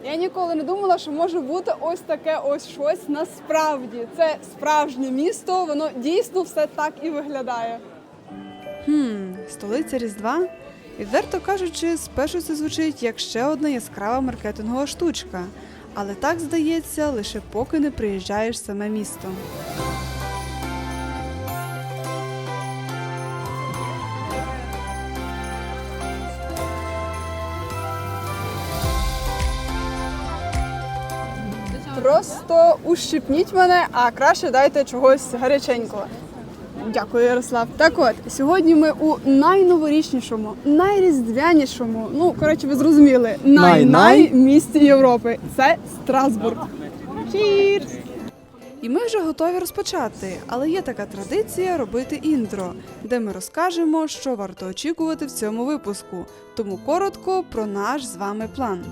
Я ніколи не думала, що може бути ось таке ось щось насправді. Це справжнє місто, воно дійсно все так і виглядає. Столиця Різдва? Відверто кажучи, спершу це звучить як ще одна яскрава маркетингова штучка. Але так здається, лише поки не приїжджаєш в саме місто. Просто ущипніть мене, а краще дайте чогось гаряченького. Дякую, Ярослав. Так от, сьогодні ми у найноворічнішому, найріздвянішому, ви зрозуміли, най-най місті Європи. Це Страсбург. Cheers! І ми вже готові розпочати, але є така традиція робити інтро, де ми розкажемо, що варто очікувати в цьому випуску. Тому коротко про наш з вами план.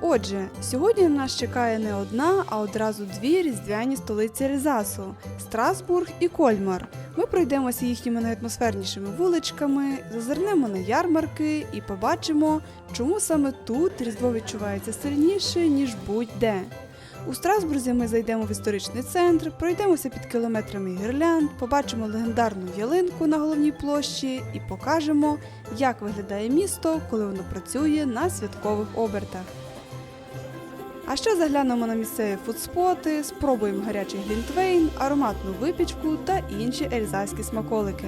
Отже, сьогодні на нас чекає не одна, а одразу дві різдвяні столиці Ельзасу – Страсбург і Кольмар. Ми пройдемося їхніми найатмосфернішими вуличками, зазирнемо на ярмарки і побачимо, чому саме тут Різдво відчувається сильніше, ніж будь-де. У Страсбурзі ми зайдемо в історичний центр, пройдемося під кілометрами гірлянд, побачимо легендарну ялинку на головній площі і покажемо, як виглядає місто, коли воно працює на святкових обертах. А ще заглянемо на місцеві фудспоти, спробуємо гарячий глінтвейн, ароматну випічку та інші ельзаські смаколики.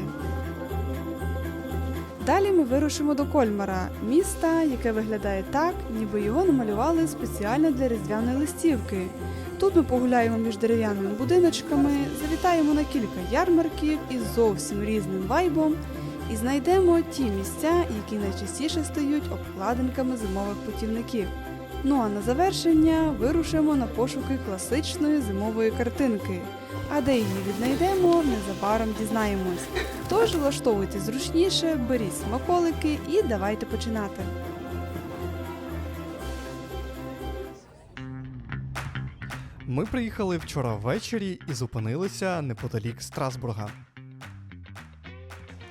Далі ми вирушимо до Кольмара, міста, яке виглядає так, ніби його намалювали спеціально для різдвяної листівки. Тут ми погуляємо між дерев'яними будиночками, завітаємо на кілька ярмарків із зовсім різним вайбом і знайдемо ті місця, які найчастіше стають обкладинками зимових путівників. Ну а на завершення вирушимо на пошуки класичної зимової картинки. А де її віднайдемо, незабаром дізнаємось. Тож влаштовуйтесь зручніше, беріть смаколики і давайте починати. Ми приїхали вчора ввечері і зупинилися неподалік Страсбурга.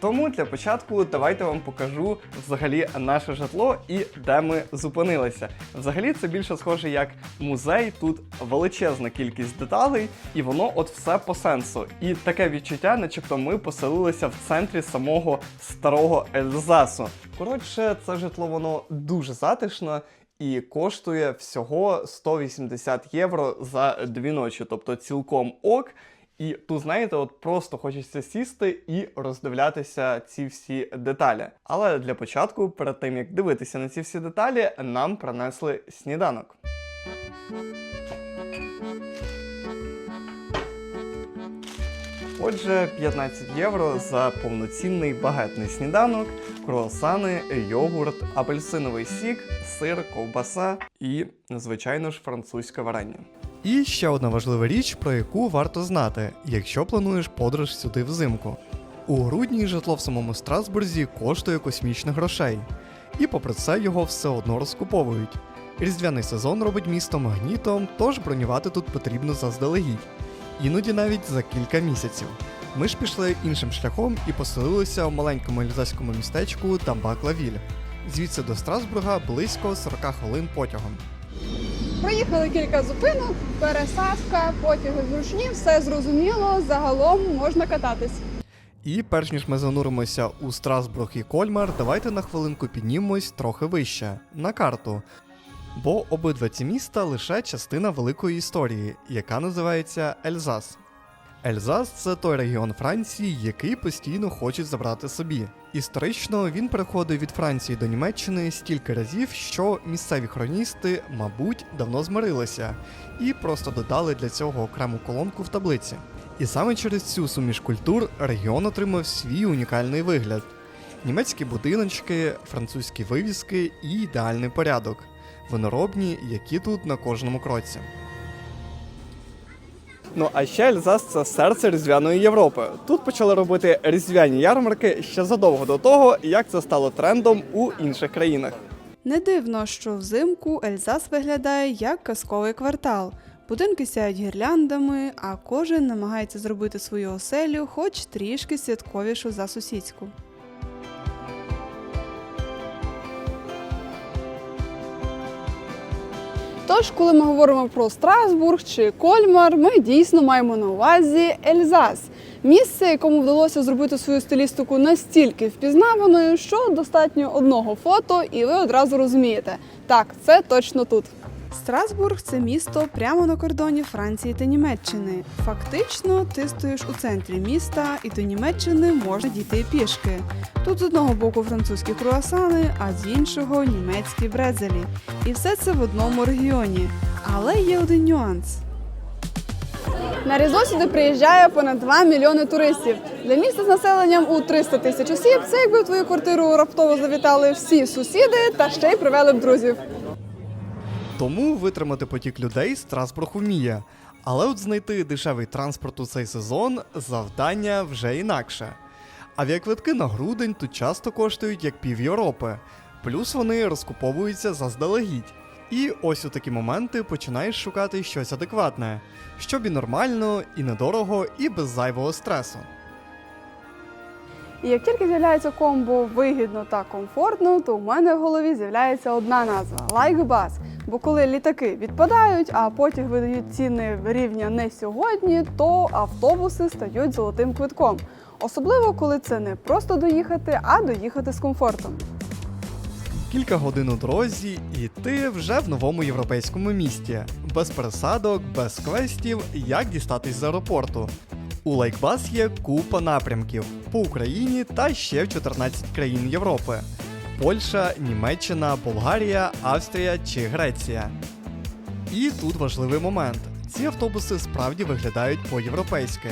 Тому для початку давайте вам покажу взагалі наше житло і де ми зупинилися. Взагалі це більше схоже як музей, тут величезна кількість деталей і воно от все по сенсу. І таке відчуття, начебто ми поселилися в центрі самого старого Ельзасу. Коротше, це житло воно дуже затишне і коштує всього 180 євро за 2 ночі, тобто цілком ок. І тут, знаєте, от просто хочеться сісти і роздивлятися ці всі деталі. Але для початку, перед тим як дивитися на ці всі деталі, нам принесли сніданок. Отже, 15 євро за повноцінний багетний сніданок, круасани, йогурт, апельсиновий сік, сир, ковбаса і, звичайно ж, французьке варення. І ще одна важлива річ, про яку варто знати, якщо плануєш подорож сюди взимку. У грудні житло в самому Страсбурзі коштує космічних грошей. І попри це його все одно розкуповують. Різдвяний сезон робить місто магнітом, тож бронювати тут потрібно заздалегідь. Іноді навіть за кілька місяців. Ми ж пішли іншим шляхом і поселилися в маленькому ельзаському містечку Дамбак-Ла-Віль. Звідси до Страсбурга близько 40 хвилин потягом. Проїхали кілька зупинок, пересадка, потяги зручні, все зрозуміло, загалом можна кататись. І перш ніж ми зануримося у Страсбург і Кольмар, давайте на хвилинку піднімемось трохи вище, на карту. Бо обидва ці міста лише частина великої історії, яка називається Ельзас. Ельзас – це той регіон Франції, який постійно хочуть забрати собі. Історично він переходив від Франції до Німеччини стільки разів, що місцеві хроністи, мабуть, давно змирилися і просто додали для цього окрему колонку в таблиці. І саме через цю суміш культур регіон отримав свій унікальний вигляд. Німецькі будиночки, французькі вивіски і ідеальний порядок. Виноробні, які тут на кожному кроці. Ну а ще Ельзас – це серце різдвяної Європи. Тут почали робити різдвяні ярмарки ще задовго до того, як це стало трендом у інших країнах. Не дивно, що взимку Ельзас виглядає як казковий квартал. Будинки сяють гірляндами, а кожен намагається зробити свою оселю хоч трішки святковішу за сусідську. Тож, коли ми говоримо про Страсбург чи Кольмар, ми дійсно маємо на увазі Ельзас. Місце, якому вдалося зробити свою стилістику настільки впізнаваною, що достатньо одного фото і ви одразу розумієте. Так, це точно тут. Страсбург – це місто прямо на кордоні Франції та Німеччини. Фактично, ти стоїш у центрі міста, і до Німеччини можна дійти пішки. Тут з одного боку французькі круасани, а з іншого – німецькі брецелі. І все це в одному регіоні. Але є один нюанс. На Різдво сюди приїжджає понад 2 мільйони туристів. Для міста з населенням у 300 тисяч осіб це якби в твою квартиру раптово завітали всі сусіди та ще й привели б друзів. Тому витримати потік людей Страсбург уміє. Але от знайти дешевий транспорт у цей сезон – завдання вже інакше. Авіаквитки на грудень тут часто коштують як пів Європи. Плюс вони розкуповуються заздалегідь. І ось у такі моменти починаєш шукати щось адекватне, щоб і нормально, і недорого, і без зайвого стресу. І як тільки з'являється комбо вигідно та комфортно, то в мене в голові з'являється одна назва – Лайкбас. Бо коли літаки відпадають, а потяг видають ціни рівня не сьогодні, то автобуси стають золотим квитком. Особливо, коли це не просто доїхати, а доїхати з комфортом. Кілька годин у дорозі, і ти вже в новому європейському місті. Без пересадок, без квестів, як дістатись з аеропорту. У Лайкбас є купа напрямків по Україні та ще в 14 країн Європи. Польща, Німеччина, Болгарія, Австрія чи Греція. І тут важливий момент. Ці автобуси справді виглядають по-європейськи.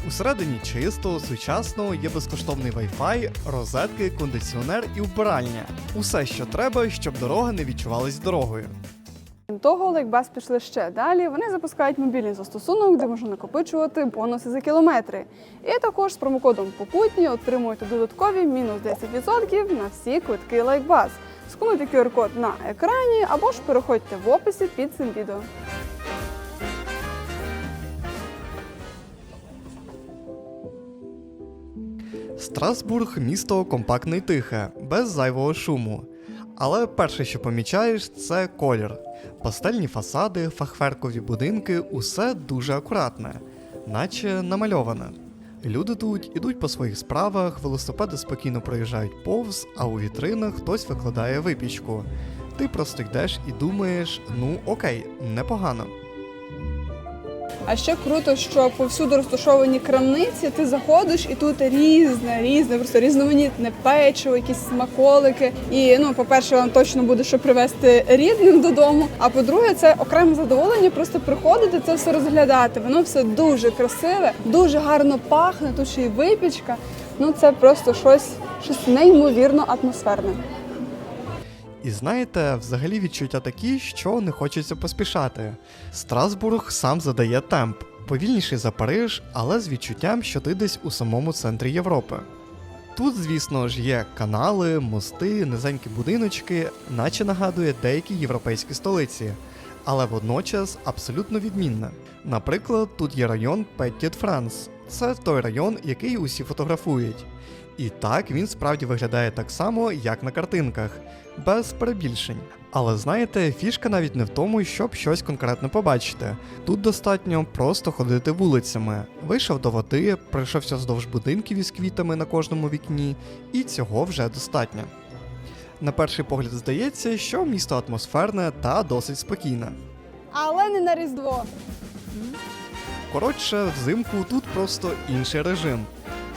Усередині чисто, сучасно, є безкоштовний Wi-Fi, розетки, кондиціонер і вбиральня. Усе, що треба, щоб дорога не відчувалась дорогою. Крім того, Лайкбас пішли ще далі. Вони запускають мобільний застосунок, де можна накопичувати бонуси за кілометри. І також з промокодом «Попутні» отримуєте додаткові мінус 10% на всі квитки Лайкбас. Скануйте QR-код на екрані або ж переходьте в описі під цим відео. Страсбург – місто компактне й тихе, без зайвого шуму. Але перше, що помічаєш, це колір. Пастельні фасади, фахверкові будинки – усе дуже акуратне, наче намальоване. Люди тут ідуть по своїх справах, велосипеди спокійно проїжджають повз, а у вітринах хтось викладає випічку. Ти просто йдеш і думаєш, ну окей, непогано. А ще круто, що повсюди розташовані крамниці, ти заходиш і тут різне, просто різноманітне печиво, якісь смаколики. І, по-перше, вам точно буде що привезти рідним додому, а по-друге, це окреме задоволення просто приходити, це все розглядати. Воно все дуже красиве, дуже гарно пахне, тут ще й випічка. Це просто щось неймовірно атмосферне. І знаєте, взагалі відчуття такі, що не хочеться поспішати. Страсбург сам задає темп, повільніший за Париж, але з відчуттям, що ти десь у самому центрі Європи. Тут, звісно ж, є канали, мости, низенькі будиночки, наче нагадує деякі європейські столиці, але водночас абсолютно відмінне. Наприклад, тут є район Петтіт-Франс. Це той район, який усі фотографують. І так, він справді виглядає так само, як на картинках, без перебільшень. Але знаєте, фішка навіть не в тому, щоб щось конкретно побачити. Тут достатньо просто ходити вулицями. Вийшов до води, пройшовся вздовж будинків із квітами на кожному вікні, і цього вже достатньо. На перший погляд здається, що місто атмосферне та досить спокійне. Але не на Різдво. Коротше, взимку тут просто інший режим.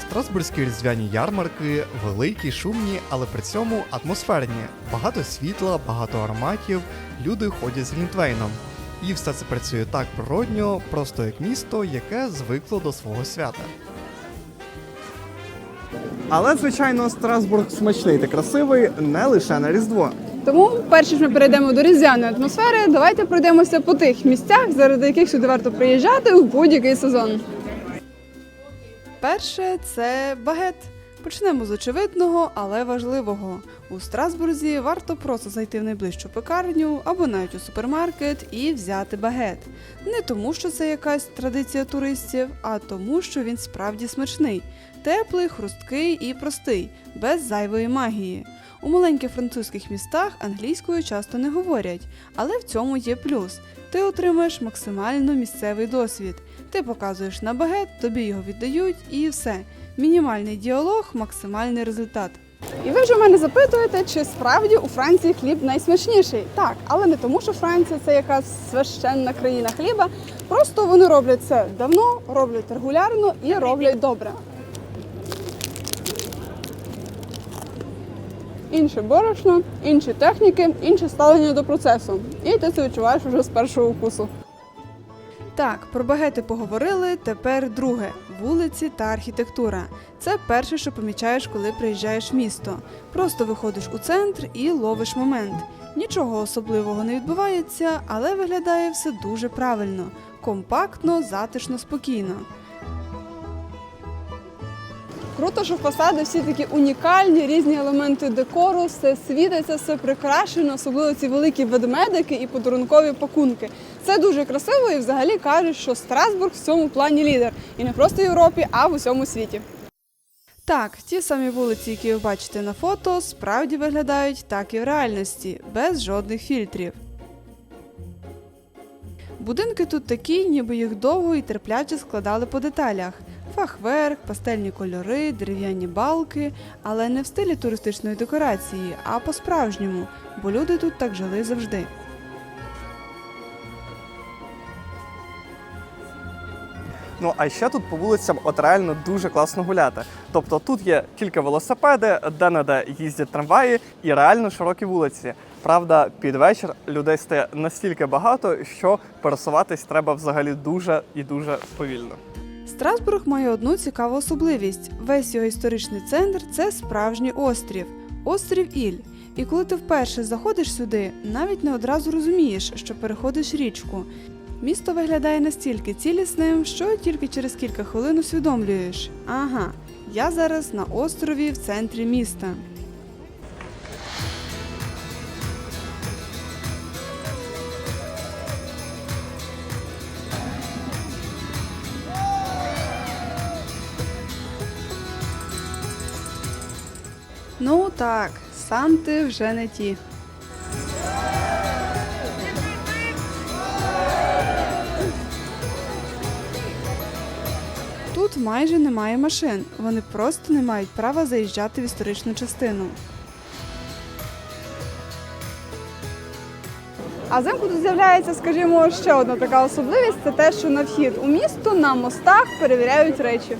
Страсбурзькі різдвяні ярмарки великі, шумні, але при цьому атмосферні. Багато світла, багато ароматів, люди ходять з глінтвейном. І все це працює так природньо, просто як місто, яке звикло до свого свята. Але, звичайно, Страсбург смачний та красивий не лише на Різдво. Тому, перш ніж ми перейдемо до різдвяної атмосфери, давайте пройдемося по тих місцях, заради яких сюди варто приїжджати у будь-який сезон. Перше – це багет. Почнемо з очевидного, але важливого. У Страсбурзі варто просто зайти в найближчу пекарню або навіть у супермаркет і взяти багет. Не тому, що це якась традиція туристів, а тому, що він справді смачний. Теплий, хрусткий і простий, без зайвої магії. У маленьких французьких містах англійською часто не говорять, але в цьому є плюс. Ти отримаєш максимально місцевий досвід. Ти показуєш на багет, тобі його віддають і все. Мінімальний діалог, максимальний результат. І ви вже мене запитуєте, чи справді у Франції хліб найсмачніший. Так, але не тому, що Франція – це якась священна країна хліба. Просто вони роблять це давно, роблять регулярно і роблять добре. Інше борошно, інші техніки, інше ставлення до процесу. І ти це відчуваєш вже з першого укусу. Так, про багети поговорили, тепер друге – вулиці та архітектура. Це перше, що помічаєш, коли приїжджаєш в місто. Просто виходиш у центр і ловиш момент. Нічого особливого не відбувається, але виглядає все дуже правильно. Компактно, затишно, спокійно. Круто, що фасади всі такі унікальні, різні елементи декору, все світиться, все прикрашено, особливо ці великі ведмедики і подарункові пакунки. Це дуже красиво і взагалі кажуть, що Страсбург в цьому плані лідер. І не просто в Європі, а в усьому світі. Так, ті самі вулиці, які ви бачите на фото, справді виглядають так і в реальності, без жодних фільтрів. Будинки тут такі, ніби їх довго і терпляче складали по деталях. Фахверк, пастельні кольори, дерев'яні балки, але не в стилі туристичної декорації, а по-справжньому, бо люди тут так жили завжди. Ну, а ще тут по вулицям от реально дуже класно гуляти. Тобто тут є тільки велосипеди, де-не-де їздять трамваї і реально широкі вулиці. Правда, під вечір людей стає настільки багато, що пересуватись треба взагалі дуже і дуже повільно. Страсбург має одну цікаву особливість. Весь його історичний центр – це справжній острів. Острів Іль. І коли ти вперше заходиш сюди, навіть не одразу розумієш, що переходиш річку. Місто виглядає настільки цілісним, що тільки через кілька хвилин усвідомлюєш. Ага, я зараз на острові в центрі міста. Ну так, санти вже не ті. Тут майже немає машин, вони просто не мають права заїжджати в історичну частину. А взимку тут з'являється, скажімо, ще одна така особливість – це те, що на вхід у місто на мостах перевіряють речі.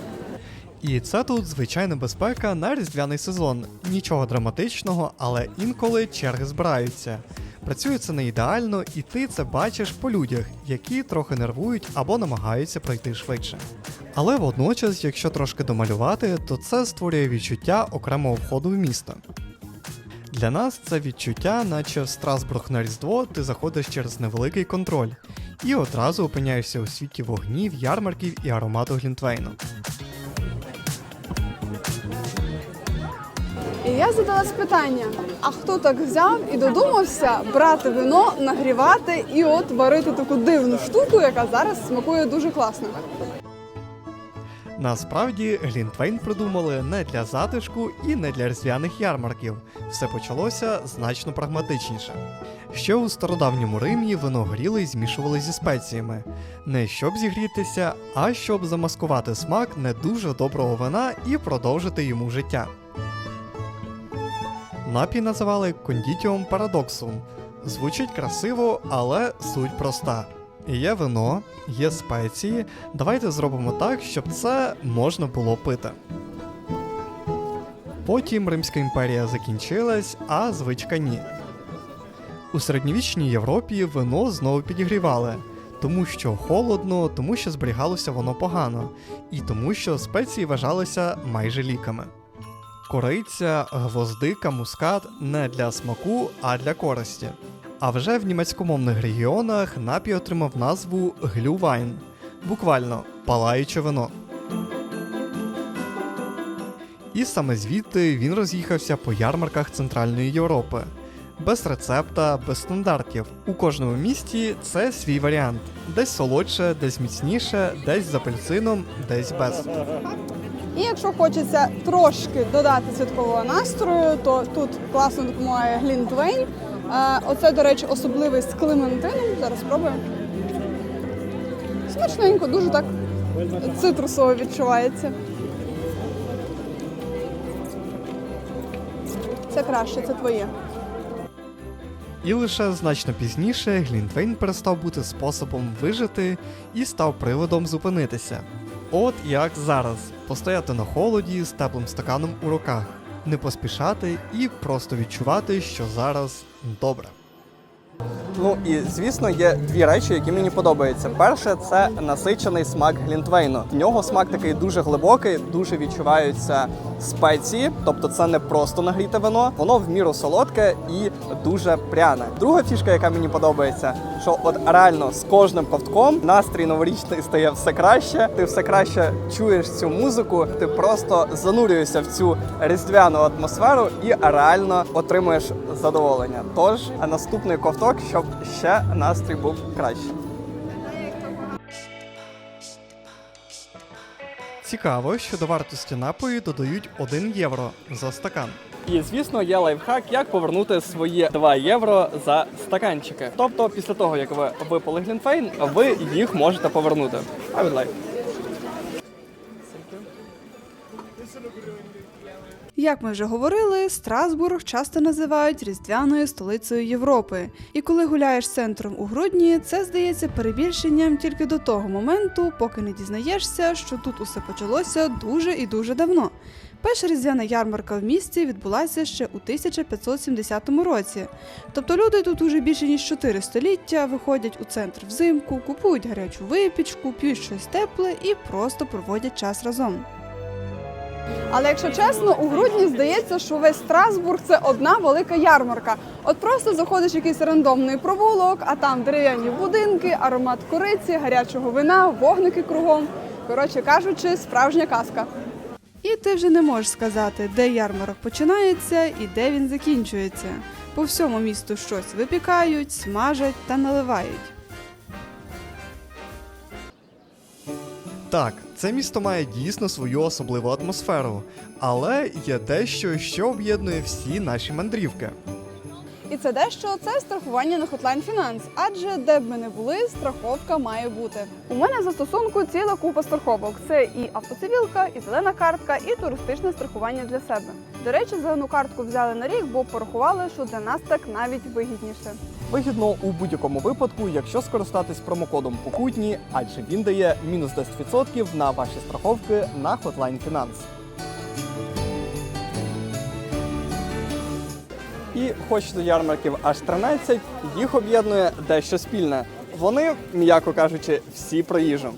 І це тут звичайна безпека на різдвяний сезон. Нічого драматичного, але інколи черги збираються. Працює це не ідеально, і ти це бачиш по людях, які трохи нервують або намагаються пройти швидше. Але водночас, якщо трошки домалювати, то це створює відчуття окремого входу в місто. Для нас це відчуття, наче в Страсбург на Різдво ти заходиш через невеликий контроль і одразу опиняєшся у світі вогнів, ярмарків і аромату глінтвейну. І я задалась питання, а хто так взяв і додумався брати вино, нагрівати і от варити таку дивну штуку, яка зараз смакує дуже класно? Насправді, глінтвейн придумали не для затишку і не для різдвяних ярмарків. Все почалося значно прагматичніше. Ще у стародавньому Римі вино гріли і змішували зі спеціями. Не щоб зігрітися, а щоб замаскувати смак не дуже доброго вина і продовжити йому життя. Напій називали кондітіум парадоксум. Звучить красиво, але суть проста. Є вино, є спеції, давайте зробимо так, щоб це можна було пити. Потім Римська імперія закінчилась, а звичка ні. У середньовічній Європі вино знову підігрівали. Тому що холодно, тому що зберігалося воно погано, і тому що спеції вважалися майже ліками. Кориця, гвоздика, мускат не для смаку, а для користі. А вже в німецькомовних регіонах напій отримав назву глювайн, буквально палаюче вино. І саме звідти він роз'їхався по ярмарках Центральної Європи. Без рецепта, без стандартів. У кожному місті це свій варіант. Десь солодше, десь міцніше, десь з апельсином, десь без. І якщо хочеться трошки додати святкового настрою, то тут класно допомагає глінтвейн. Оце, до речі, особливий з клементином. Зараз спробуємо. Смачненько, дуже так цитрусово відчувається. Це краще, це твоє. І лише значно пізніше глінтвейн перестав бути способом вижити і став приводом зупинитися. От як зараз. Постояти на холоді з теплим стаканом у руках, не поспішати і просто відчувати, що зараз добре. Ну і звісно, є дві речі, які мені подобаються. Перше, це насичений смак глінтвейну. В нього смак такий дуже глибокий, дуже відчуваються спеції, тобто це не просто нагріте вино, воно в міру солодке і дуже пряне. Друга фішка, яка мені подобається, що от реально з кожним ковтком настрій новорічний стає все краще, ти все краще чуєш цю музику, ти просто занурюєшся в цю різдвяну атмосферу і реально отримуєш задоволення. Тож, а наступний ковток, щоб ще настрій був краще. Цікаво, що до вартості напою додають 1 євро за стакан. І, звісно, є лайфхак, як повернути свої 2 євро за стаканчики. Тобто, після того, як ви випили глінтвейн, ви їх можете повернути. I would like. Як ми вже говорили, Страсбург часто називають різдвяною столицею Європи. І коли гуляєш центром у грудні, це здається перебільшенням тільки до того моменту, поки не дізнаєшся, що тут усе почалося дуже і дуже давно. Перша різдвяна ярмарка в місті відбулася ще у 1570 році. Тобто люди тут уже більше ніж 4 століття виходять у центр взимку, купують гарячу випічку, п'ють щось тепле і просто проводять час разом. Але якщо чесно, у грудні здається, що весь Страсбург – це одна велика ярмарка. От просто заходиш в якийсь рандомний провулок, а там дерев'яні будинки, аромат кориці, гарячого вина, вогники кругом. Коротше кажучи, справжня казка. І ти вже не можеш сказати, де ярмарок починається і де він закінчується. По всьому місту щось випікають, смажать та наливають. Так, це місто має дійсно свою особливу атмосферу, але є дещо, що об'єднує всі наші мандрівки. І це дещо – це страхування на Hotline Finance, адже де б ми не були, страховка має бути. У мене в застосунку ціла купа страховок. Це і автоцивілка, і зелена картка, і туристичне страхування для себе. До речі, зелену картку взяли на рік, бо порахували, що для нас так навіть вигідніше. Вигідно у будь-якому випадку, якщо скористатись промокодом «Покутні», адже він дає мінус 10% на ваші страховки на Hotline Finance. І хоч до ярмарків аж 13, їх об'єднує дещо спільне. Вони, м'яко кажучи, всі про їжу.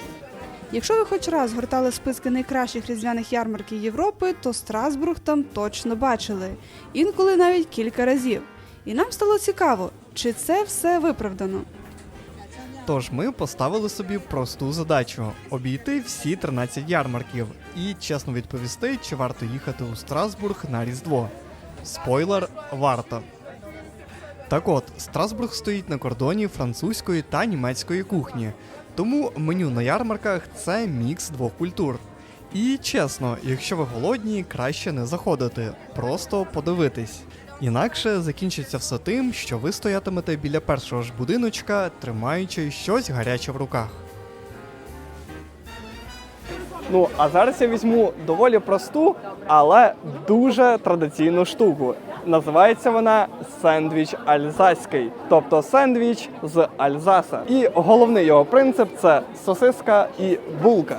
Якщо ви хоч раз гортали списки найкращих різдвяних ярмарків Європи, то Страсбург там точно бачили. Інколи навіть кілька разів. І нам стало цікаво, чи це все виправдано. Тож ми поставили собі просту задачу – обійти всі 13 ярмарків і чесно відповісти, чи варто їхати у Страсбург на Різдво. Спойлер – варто. Так от, Страсбург стоїть на кордоні французької та німецької кухні, тому меню на ярмарках – це мікс двох культур. І чесно, якщо ви голодні, краще не заходити, просто подивитись. Інакше закінчиться все тим, що ви стоятимете біля першого ж будиночка, тримаючи щось гаряче в руках. Ну, а зараз я візьму доволі просту, але дуже традиційну штуку. Називається вона сендвіч альзаський, тобто сендвіч з Альзаса. І головний його принцип – це сосиска і булка.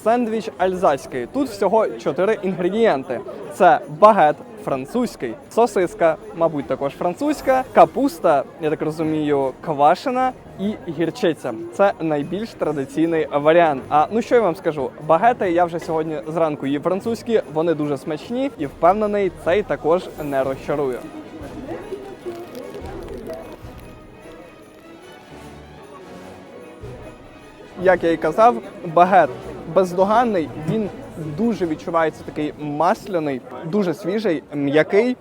Сендвіч альзаський. Тут всього 4 інгредієнти. Це багет французький, сосиска, мабуть, також французька, капуста, я так розумію, квашена і гірчиця. Це найбільш традиційний варіант. А ну що я вам скажу, багети я вже сьогодні зранку їв французькі, вони дуже смачні і впевнений, цей також не розчарує. Як я і казав, багет бездоганний, він дуже відчувається такий масляний, дуже свіжий, м'який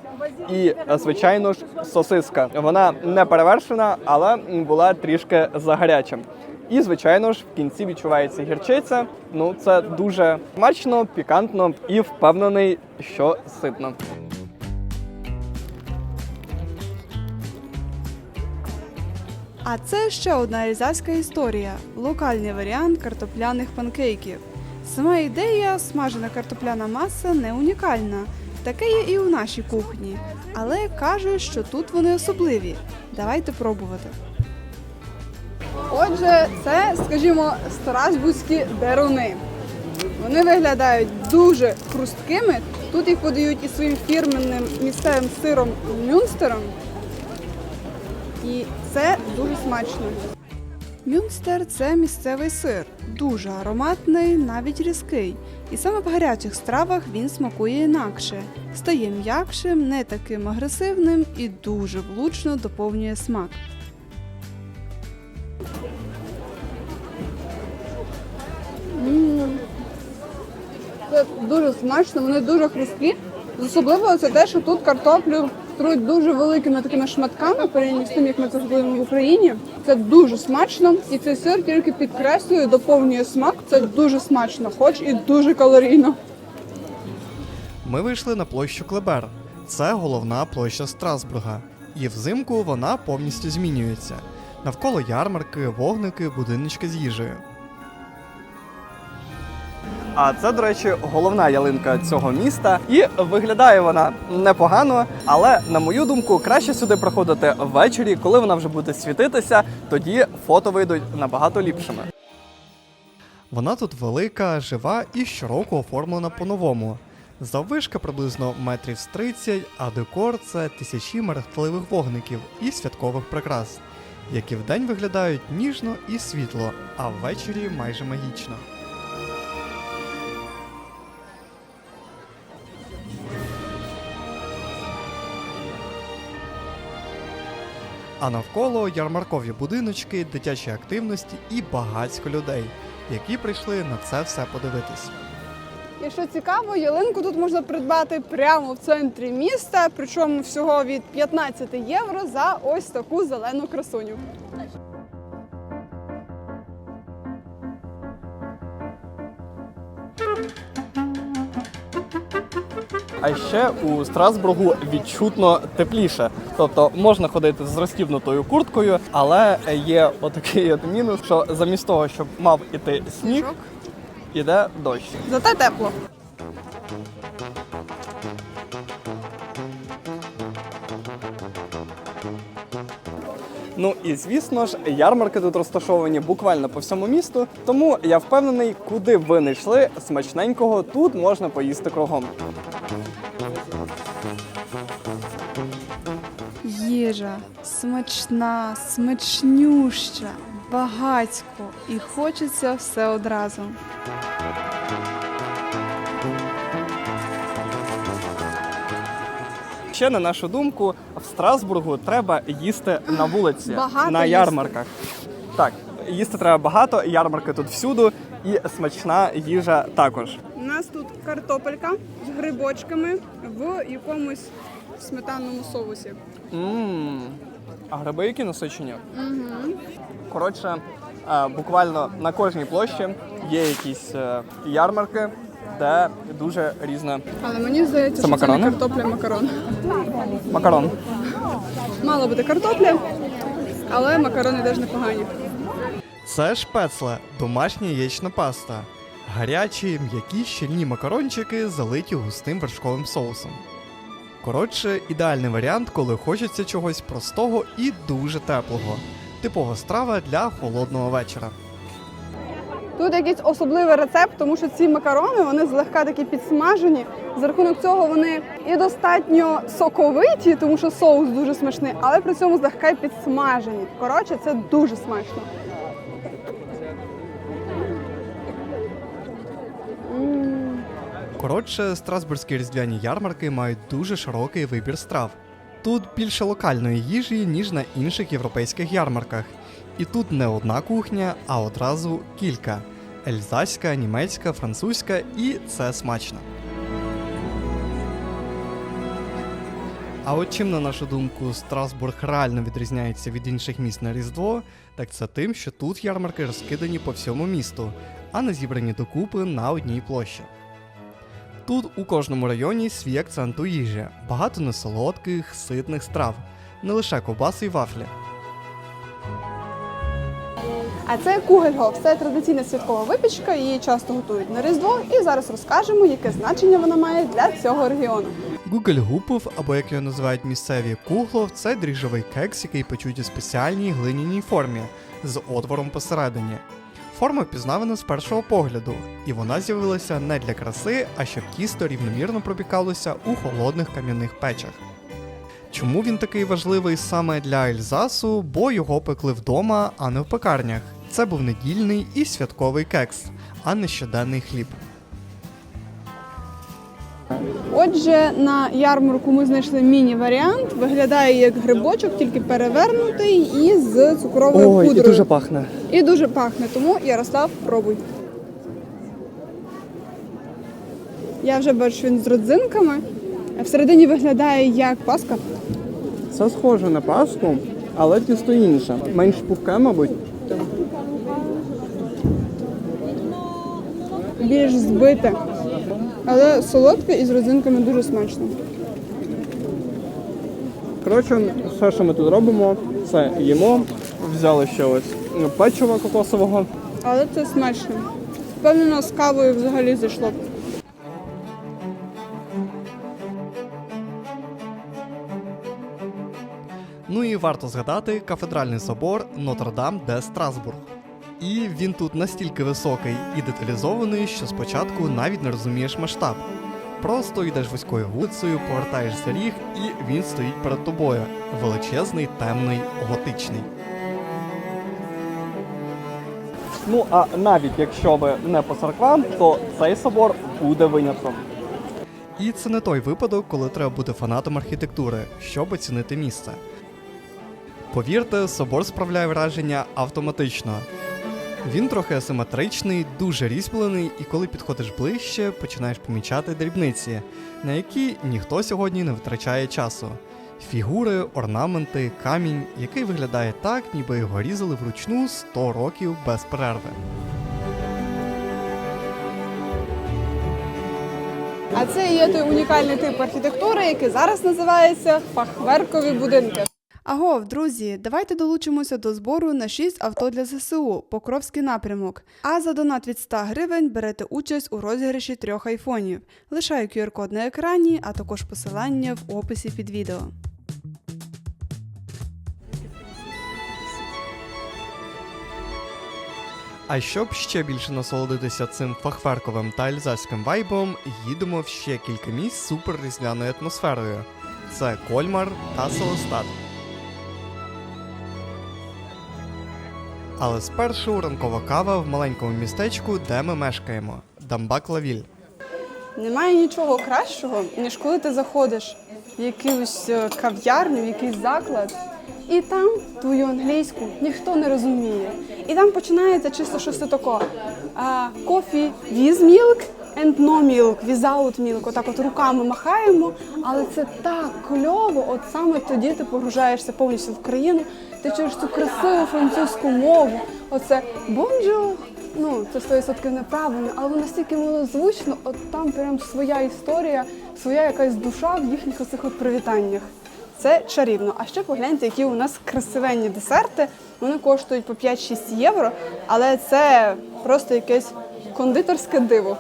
і, звичайно ж, сосиска. Вона не перевершена, але була трішки загаряча. І, звичайно ж, в кінці відчувається гірчиця. Ну, це дуже смачно, пікантно і впевнений, що ситно. А це ще одна ельзаська історія – локальний варіант картопляних панкейків. Сама ідея смажена картопляна маса не унікальна. Таке є і у нашій кухні. Але кажуть, що тут вони особливі. Давайте пробувати. Отже, це, скажімо, страсбурзькі деруни. Вони виглядають дуже хрусткими. Тут їх подають із своїм фірменним місцевим сиром Мюнстером. І це дуже смачно. Мюнстер – це місцевий сир. Дуже ароматний, навіть різкий. І саме в гарячих стравах він смакує інакше. Стає м'якшим, не таким агресивним і дуже влучно доповнює смак. Це дуже смачно, вони дуже хрусткі. Особливо це те, що тут картоплю труть дуже великими такими шматками, порівняно з тим, як ми це готуємо в Україні. Це дуже смачно, і цей сир тільки підкреслює, доповнює смак. Це дуже смачно, хоч і дуже калорійно. Ми вийшли на площу Клебер. Це головна площа Страсбурга. І взимку вона повністю змінюється. Навколо ярмарки, вогники, будиночки з їжею. А це, до речі, головна ялинка цього міста. І виглядає вона непогано, але, на мою думку, краще сюди приходити ввечері, коли вона вже буде світитися, тоді фото вийдуть набагато ліпшими. Вона тут велика, жива і щороку оформлена по-новому. Заввишки приблизно метрів з 30, а декор – це тисячі мерехтливих вогників і святкових прикрас, які вдень виглядають ніжно і світло, а ввечері майже магічно. А навколо ярмаркові будиночки, дитячі активності і багатько людей, які прийшли на це все подивитись. І що цікаво, ялинку тут можна придбати прямо в центрі міста, причому всього від 15 євро за ось таку зелену красуню. А ще у Страсбургу відчутно тепліше. Тобто можна ходити з розстібнутою курткою, але є отакий от мінус, що замість того, щоб мав іти сніг, іде дощ. Зате тепло. Ну і звісно ж, ярмарки тут розташовані буквально по всьому місту, тому я впевнений, куди б ви не йшли, смачненького тут можна поїсти кругом. Їжа смачна, смачнюща, багатько і хочеться все одразу. Ще, на нашу думку, в Страсбургу треба їсти на вулиці, Багато на їсти. ярмарках. Так, їсти треба багато, ярмарки тут всюду, і смачна їжа також. У нас тут картопелька з грибочками в якомусь сметанному соусі. А гриби які насичені? Коротше, буквально на кожній площі є якісь ярмарки, де дуже різне. Але мені здається, Це що це не макарони? картопля, а макарон. Макарон. Мало бути картопля, але макарони теж непогані. Це шпецле – домашня яєчна паста. Гарячі, м'які, щільні макарончики, залиті густим вершковим соусом. Коротше, ідеальний варіант, коли хочеться чогось простого і дуже теплого. Типова страва для холодного вечора. Тут якийсь особливий рецепт, тому що ці макарони, вони злегка такі підсмажені. За рахунок цього вони і достатньо соковиті, тому що соус дуже смачний, але при цьому злегка й підсмажені. Коротше, це дуже смачно. Коротше, страсбурзькі різдвяні ярмарки мають дуже широкий вибір страв. Тут більше локальної їжі, ніж на інших європейських ярмарках. І тут не одна кухня, а одразу кілька. ельзаська, німецька, французька, і це смачно. А от чим, на нашу думку, Страсбург реально відрізняється від інших міст на Різдво, так це тим, що тут ярмарки розкидані по всьому місту, а не зібрані докупи на одній площі. Тут у кожному районі свій акцент у їжі, багато несолодких, ситних страв, не лише ковбаси і вафлі. А це кугельгоф, це традиційна святкова випічка, її часто готують на Різдво, і зараз розкажемо, яке значення вона має для цього регіону. Гугельгупов, або як його називають місцеві куглов, це дріжджовий кекс, який печуть у спеціальній глиняній формі з отвором посередині. Форма впізнавана з першого погляду, і вона з'явилася не для краси, а щоб тісто рівномірно пропікалося у холодних кам'яних печах. Чому він такий важливий саме для Ельзасу? Бо його пекли вдома, а не в пекарнях. Це був недільний і святковий кекс, а не щоденний хліб. Отже, на ярмарку ми знайшли міні-варіант. Виглядає як грибочок, тільки перевернутий і з цукровою пудрою. І дуже пахне. І дуже пахне, тому, Ярослав, пробуй. Я вже бачу, він з родзинками. Всередині виглядає як паска. Це схоже на паску, але тісто інше. Менш пухке, мабуть. Більш збите. Але солодке і з родзинками дуже смачно. Коротше, все, що ми тут робимо, це їмо. Взяли ще ось печиво кокосового. Але це смачно. Впевнено, з кавою взагалі зайшло. Ну і варто згадати кафедральний собор Нотр-Дам де Страсбург. І він тут настільки високий і деталізований, що спочатку навіть не розумієш масштаб. Просто йдеш вузькою вулицею, повертаєш за ріг, і він стоїть перед тобою. Величезний, темний, готичний. Ну, а навіть якщо ви не по церквам, то цей собор буде винятком. І це не той випадок, коли треба бути фанатом архітектури, щоб оцінити місце. Повірте, собор справляє враження автоматично. Він трохи асиметричний, дуже різьблений, і коли підходиш ближче, починаєш помічати дрібниці, на які ніхто сьогодні не витрачає часу. Фігури, орнаменти, камінь, який виглядає так, ніби його різали вручну 100 років без перерви. А це є той унікальний тип архітектури, який зараз називається фахверкові будинки. Агов, друзі, давайте долучимося до збору на 6 авто для ЗСУ, Покровський напрямок. А за донат від 100 гривень берете участь у розіграші 3 айфонів. Лишаю QR-код на екрані, а також посилання в описі під відео. А щоб ще більше насолодитися цим фахверковим та ельзаським вайбом, їдемо в ще кілька місць з суперріздвяною атмосферою. Це Кольмар та Селестат. Але спершу ранкова кава в маленькому містечку, де ми мешкаємо – Дамбак-Лавіль. Немає нічого кращого, ніж коли ти заходиш в якусь кав'ярню, в якийсь заклад, і там твою англійську ніхто не розуміє. І там починається чисто щось таке. Coffee with milk and no milk, without milk. Отак от руками махаємо, але це так кльово. От саме тоді ти погружаєшся повністю в країну, ти чуєш цю красиву французьку мову. Оце bonjour. Ну, це 100% неправильно, але воно настільки милозвучно, от там прям своя історія, своя якась душа в їхніх оцих от привітаннях. Це чарівно. А ще погляньте, які у нас красивенні десерти. Вони коштують по 5-6 євро, але це просто якесь кондитерське диво.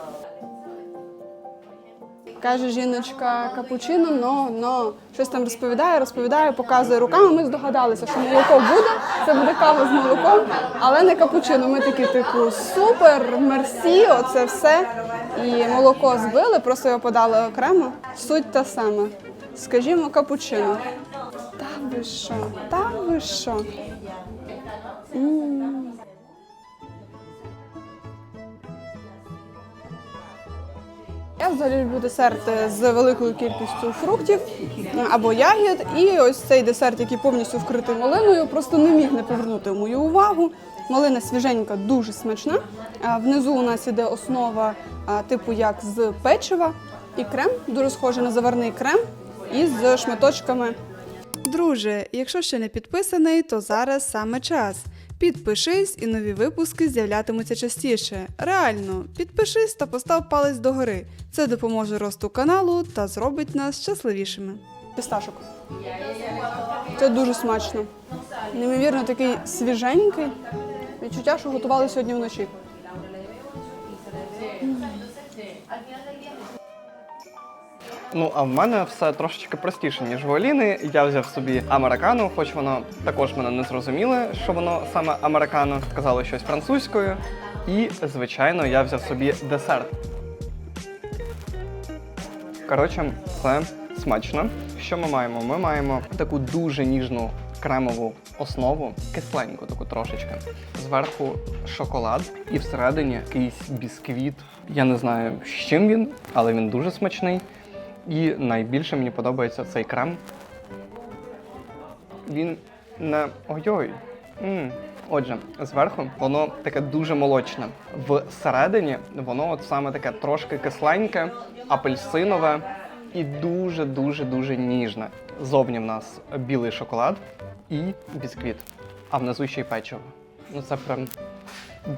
Каже жіночка капучино, но. Щось там розповідає, показує руками. Ми здогадалися, що молоко буде, це буде кава з молоком, але не капучино. Ми такі, типу, супер, мерсі, оце все. І молоко збили, просто його подали окремо. Суть та сама. Скажімо, капучино. Та ви що? Я взагалі люблю десерти з великою кількістю фруктів або ягід. І ось цей десерт, який повністю вкритий малиною, просто не міг не привернути мою увагу. Малина свіженька, дуже смачна. Внизу у нас іде основа типу як з печива і крем, дуже схожий на заварний крем із шматочками. Друже, якщо ще не підписаний, то зараз саме час. Підпишись і нові випуски з'являтимуться частіше. Реально, підпишись та постав палець догори. Це допоможе росту каналу та зробить нас щасливішими. Пісташок. Це дуже смачно. Неймовірно такий свіженький. Відчуття, що готували сьогодні вночі. Ну, а в мене все трошечки простіше, ніж у Аліни. Я взяв собі американо, хоч воно також мене не зрозуміло, що воно саме американо. Сказали щось французькою. І, звичайно, я взяв собі десерт. Коротше, це смачно. Що ми маємо? Ми маємо таку дуже ніжну кремову основу, кисленьку таку трошечки. Зверху шоколад і всередині якийсь бісквіт. Я не знаю, з чим він, але він дуже смачний. І найбільше мені подобається цей крем. Він не ой-ой. Отже, зверху воно таке дуже молочне. Всередині воно от саме таке трошки кисленьке, апельсинове і дуже-дуже-дуже ніжне. Зовні в нас білий шоколад і бісквіт, а внизу ще й печиво. Ну це прям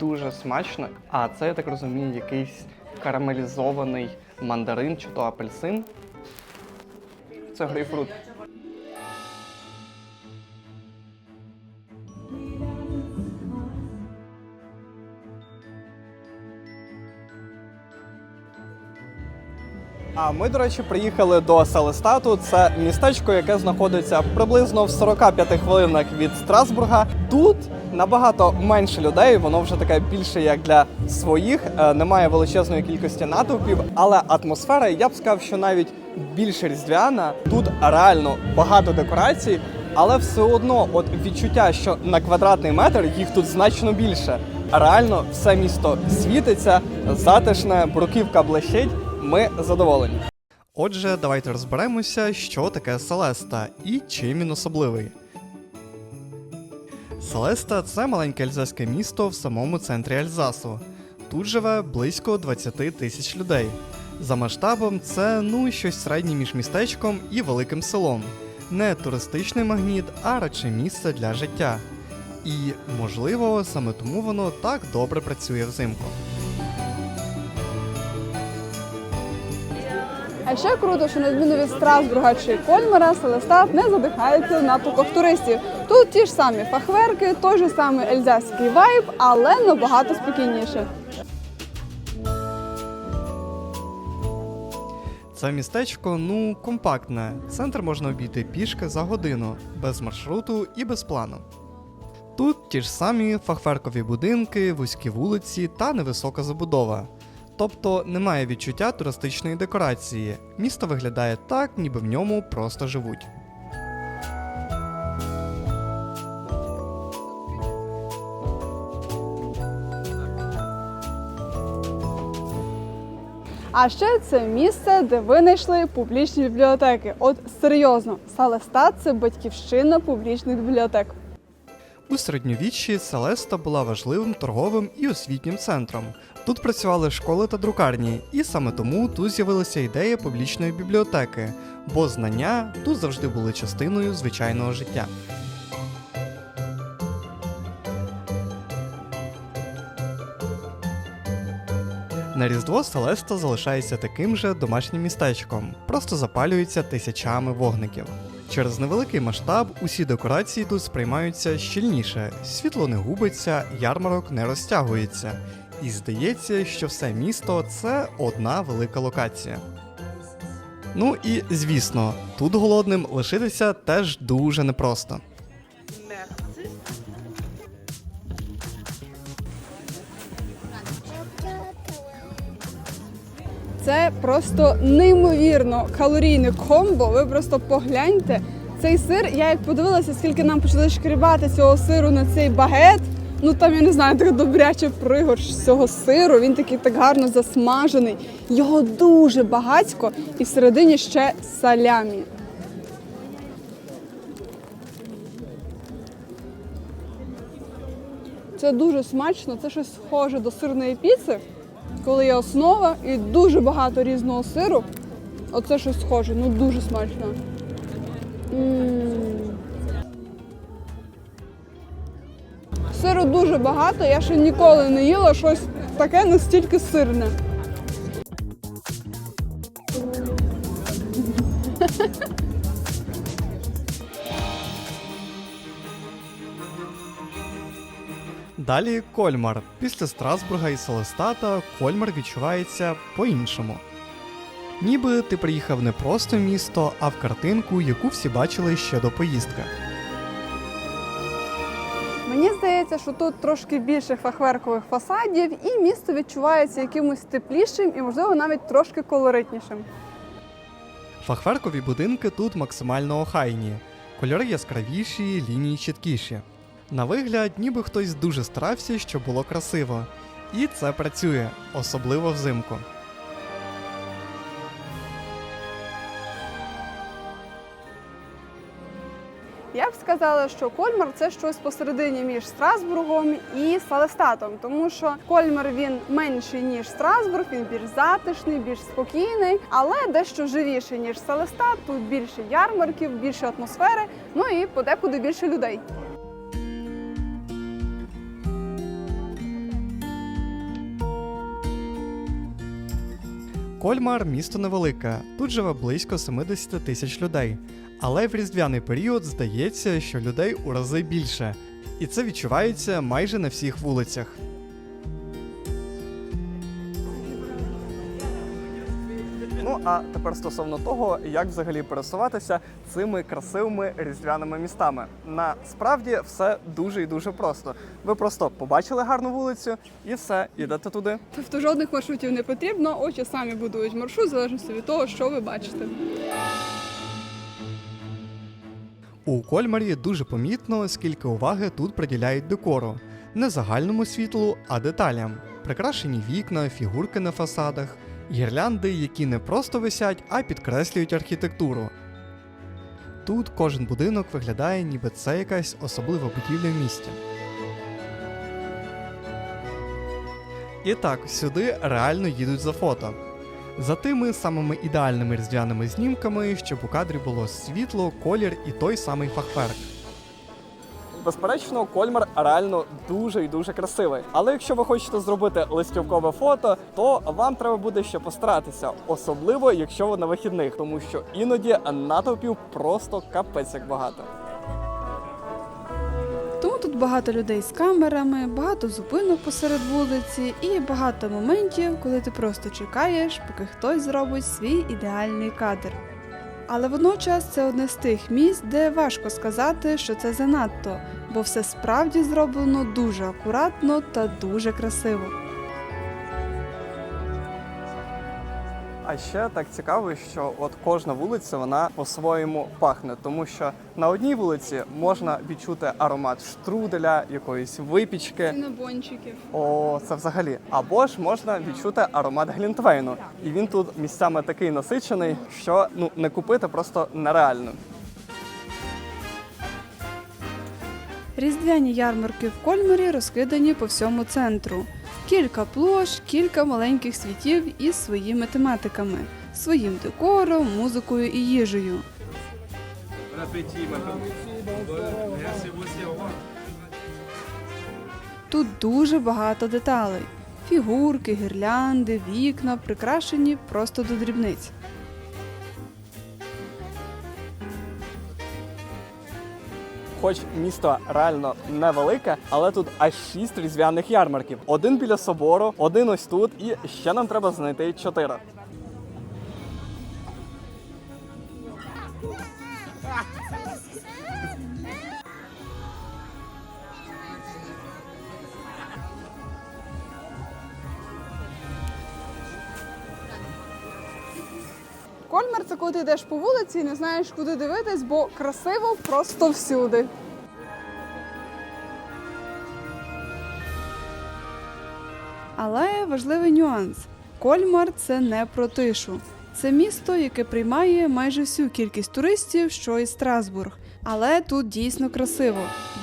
дуже смачно. А це, я так розумію, якийсь карамелізований мандарин чи то апельсин. Це грейпфрут. А ми, до речі, приїхали до Селестату. Це містечко, яке знаходиться приблизно в 45 хвилинах від Страсбурга. Тут набагато менше людей, воно вже таке більше як для своїх, немає величезної кількості натовпів, але атмосфера, я б сказав, що навіть більш різдвяна. Тут реально багато декорацій, але все одно от відчуття, що на квадратний метр їх тут значно більше. Реально все місто світиться, затишне, бруківка блищить. Ми задоволені. Отже, давайте розберемося, що таке Селеста і чим він особливий. Селеста – це маленьке ельзаське місто в самому центрі Ельзасу. Тут живе близько 20 тисяч людей. За масштабом це, щось середнє між містечком і великим селом. Не туристичний магніт, а радше місце для життя. І, можливо, саме тому воно так добре працює взимку. А ще круто, що на відміну від Страсбурга чи Кольмара, Селестат не задихається в натовпах туристів. Тут ті ж самі фахверки, той же самий ельзаський вайб, але набагато спокійніше. Це містечко, компактне. Центр можна обійти пішки за годину, без маршруту і без плану. Тут ті ж самі фахверкові будинки, вузькі вулиці та невисока забудова. Тобто немає відчуття туристичної декорації. Місто виглядає так, ніби в ньому просто живуть. А ще це місце, де винайшли публічні бібліотеки. От серйозно, Селестат – це батьківщина публічних бібліотек. У середньовіччі Селеста була важливим торговим і освітнім центром. Тут працювали школи та друкарні, і саме тому тут з'явилася ідея публічної бібліотеки, бо знання тут завжди були частиною звичайного життя. На Різдво Селеста залишається таким же домашнім містечком, просто запалюється тисячами вогників. Через невеликий масштаб усі декорації тут сприймаються щільніше, світло не губиться, ярмарок не розтягується. І здається, що все місто – це одна велика локація. Ну і, звісно, тут голодним лишитися теж дуже непросто. Це просто неймовірно калорійне комбо, ви просто погляньте. Цей сир, я як подивилася, скільки нам почали шкрібати цього сиру на цей багет, Ну там, я не знаю, так добряче пригорш з цього сиру, він такий так гарно засмажений. Його дуже багатько і всередині ще салямі. Це дуже смачно, це щось схоже до сирної піци, коли є основа і дуже багато різного сиру. Оце щось схоже, ну дуже смачно. Сиру дуже багато, я ще ніколи не їла щось таке настільки сирне. Далі Кольмар. Після Страсбурга і Селестата Кольмар відчувається по-іншому. Ніби ти приїхав не просто в місто, а в картинку, яку всі бачили ще до поїздки. Мені здається, що тут трошки більше фахверкових фасадів і місто відчувається якимось теплішим і, можливо, навіть трошки колоритнішим. Фахверкові будинки тут максимально охайні. Кольори яскравіші, лінії чіткіші. На вигляд, ніби хтось дуже старався, щоб було красиво. І це працює, особливо взимку. Я б сказала, що Кольмар – це щось посередині між Страсбургом і Селестатом, тому що Кольмар він менший, ніж Страсбург, він більш затишний, більш спокійний, але дещо живіший, ніж Селестат, тут більше ярмарків, більше атмосфери, ну і подекуди більше людей. Кольмар – місто невелике, тут живе близько 70 тисяч людей. Але в різдвяний період здається, що людей у рази більше. І це відчувається майже на всіх вулицях. Ну а тепер стосовно того, як взагалі пересуватися цими красивими різдвяними містами. Насправді все дуже і дуже просто. Ви просто побачили гарну вулицю і все, ідете туди. Тобто жодних маршрутів не потрібно, очі самі будують маршрут, в залежності від того, що ви бачите. У Кольмарі дуже помітно, скільки уваги тут приділяють декору. Не загальному світлу, а деталям. Прикрашені вікна, фігурки на фасадах, гірлянди, які не просто висять, а підкреслюють архітектуру. Тут кожен будинок виглядає, ніби це якась особлива будівля в місті. І так, сюди реально їдуть за фото. За тими самими ідеальними різдвяними знімками, щоб у кадрі було світло, колір і той самий фахверк. Безперечно, Кольмар реально дуже і дуже красивий. Але якщо ви хочете зробити листівкове фото, то вам треба буде ще постаратися. Особливо, якщо ви на вихідних, тому що іноді натовпів просто капець як багато. Тому тут багато людей з камерами, багато зупинок посеред вулиці і багато моментів, коли ти просто чекаєш, поки хтось зробить свій ідеальний кадр. Але водночас це одне з тих місць, де важко сказати, що це занадто, бо все справді зроблено дуже акуратно та дуже красиво. А ще так цікаво, що от кожна вулиця, вона по-своєму пахне, тому що на одній вулиці можна відчути аромат штруделя, якоїсь випічки. Цинабончиків. О, це взагалі. Або ж можна відчути аромат глінтвейну. І він тут місцями такий насичений, що не купити просто нереально. Різдвяні ярмарки в Кольмарі розкидані по всьому центру. Кілька площ, кілька маленьких світів із своїми тематиками, своїм декором, музикою і їжею. Тут дуже багато деталей. Фігурки, гірлянди, вікна, прикрашені просто до дрібниць. Хоч місто реально невелике, але тут аж 6 різдвяних ярмарків. Один біля собору, один ось тут, і ще нам треба знайти 4. Кольмар – це коли ти йдеш по вулиці і не знаєш, куди дивитись, бо красиво просто всюди. Але важливий нюанс. Кольмар – це не про тишу. Це місто, яке приймає майже всю кількість туристів, що і Страсбург. Але тут дійсно красиво.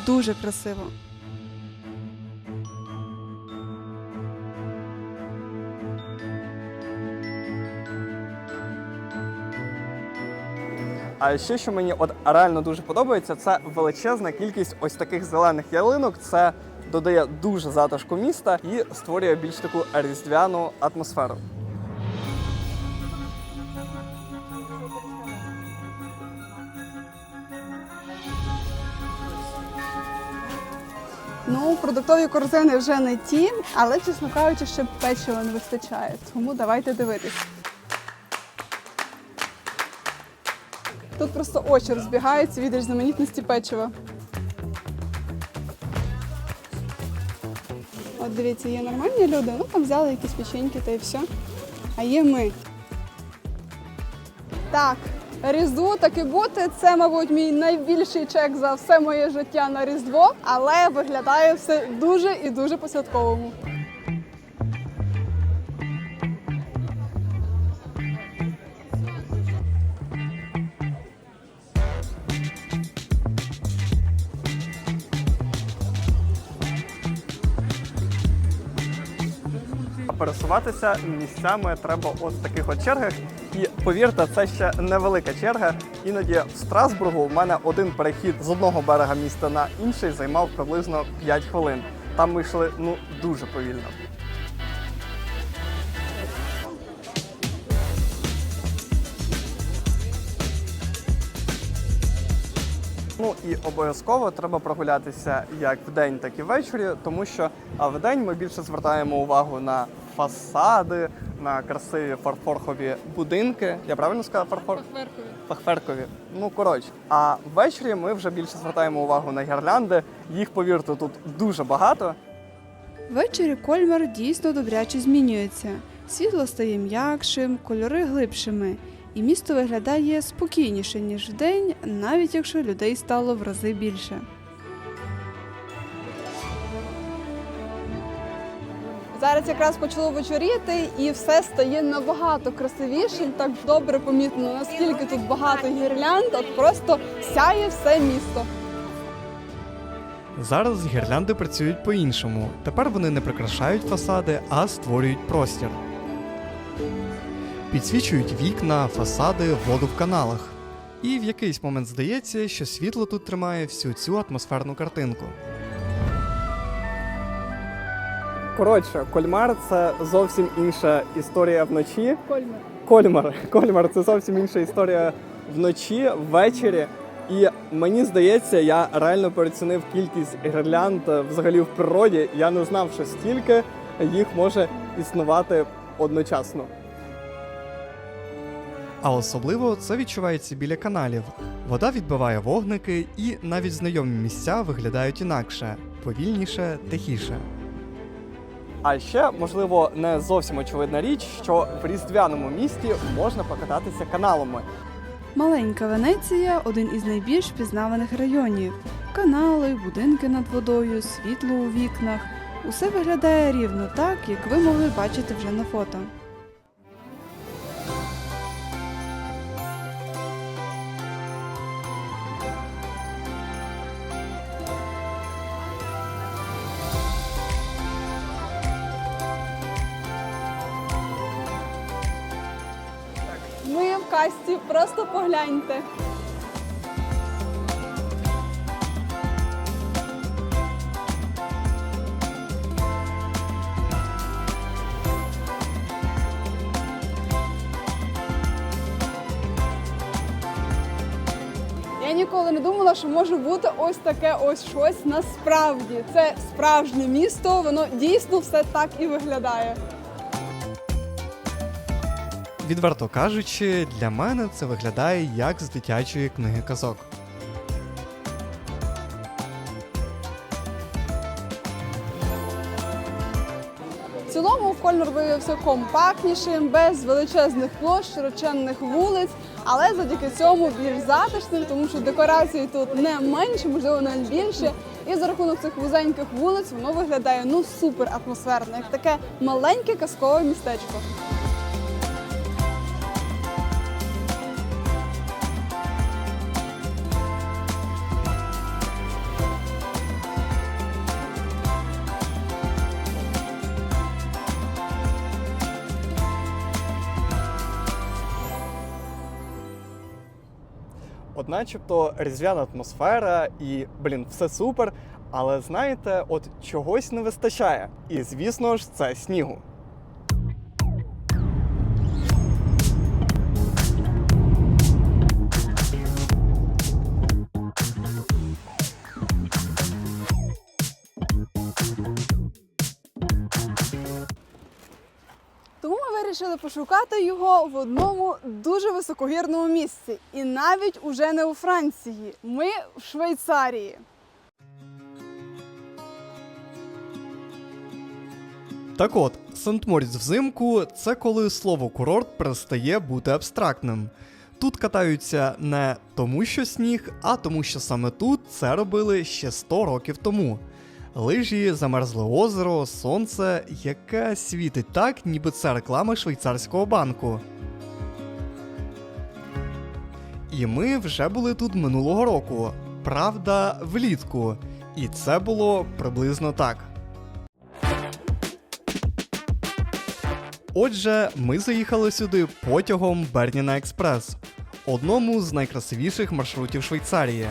Дуже красиво. А ще, що мені от реально дуже подобається, це величезна кількість ось таких зелених ялинок. Це додає дуже затишку міста і створює більш таку різдвяну атмосферу. Ну, продуктові корзини вже не ті, але, чесно кажучи, ще печива не вистачає. Тому давайте дивитись. Тут просто очі розбігаються від різноманітності печива. От дивіться, є нормальні люди, ну там взяли якісь печеньки та і все. А є ми. Так, Різдво таки бути, це, мабуть, мій найбільший чек за все моє життя на Різдво, але виглядає все дуже і дуже по-святковому. Пересуватися місцями треба от в таких от чергах. І повірте, це ще невелика черга. Іноді в Страсбургу в мене один перехід з одного берега міста на інший займав приблизно 5 хвилин. Там ми йшли дуже повільно. Ну і обов'язково треба прогулятися як вдень, так і ввечері, тому що вдень ми більше звертаємо увагу на фасади, на красиві фарфорові будинки. Я правильно сказав фарфор? Фахверкові. Ну, коротше. А ввечері ми вже більше звертаємо увагу на гірлянди. Їх, повірте, тут дуже багато. Ввечері Кольмар дійсно добряче змінюється. Світло стає м'якшим, кольори глибшими. І місто виглядає спокійніше, ніж вдень, навіть якщо людей стало в рази більше. Зараз якраз почало вечоріти і все стає набагато красивіше. Так добре помітно, наскільки тут багато гірлянд, от просто сяє все місто. Зараз гірлянди працюють по-іншому. Тепер вони не прикрашають фасади, а створюють простір. Підсвічують вікна, фасади, воду в каналах. І в якийсь момент здається, що світло тут тримає всю цю атмосферну картинку. Коротше, Кольмар – це зовсім інша історія вночі. Кольмар. Кольмар – це зовсім інша історія вночі, ввечері. І мені здається, я реально переоцінив кількість гірлянд взагалі в природі. Я не знав, що стільки їх може існувати одночасно. А особливо це відчувається біля каналів. Вода відбиває вогники, і навіть знайомі місця виглядають інакше, повільніше, тихіше. А ще, можливо, не зовсім очевидна річ, що в різдвяному місті можна покататися каналами. Маленька Венеція – один із найбільш впізнаваних районів. Канали, будинки над водою, світло у вікнах – усе виглядає рівно так, як ви могли бачити вже на фото. Ми в касті, просто погляньте. Я ніколи не думала, що може бути ось таке ось щось насправді. Це справжнє місто, воно дійсно все так і виглядає. Відверто кажучи, для мене це виглядає як з дитячої книги казок. В цілому Кольмар виявився компактнішим, без величезних площ, широченних вулиць, але завдяки цьому більш затишним, тому що декорації тут не менше, можливо, навіть більше. І за рахунок цих вузеньких вулиць воно виглядає супер атмосферно, як таке маленьке казкове містечко. От начебто різдвяна атмосфера і, все супер, але знаєте, от чогось не вистачає. І звісно ж, це снігу. Тому ми вирішили пошукати його в одному дуже високогірному місці. І навіть уже не у Франції. Ми в Швейцарії. Так от, Сент-Моріц взимку – це коли слово «курорт» перестає бути абстрактним. Тут катаються не тому, що сніг, а тому, що саме тут це робили ще 100 років тому. Лижі, замерзле озеро, сонце, яке світить так, ніби це реклама швейцарського банку. І ми вже були тут минулого року, правда, влітку. І це було приблизно так. Отже, ми заїхали сюди потягом Берніна Експрес, одному з найкрасивіших маршрутів Швейцарії.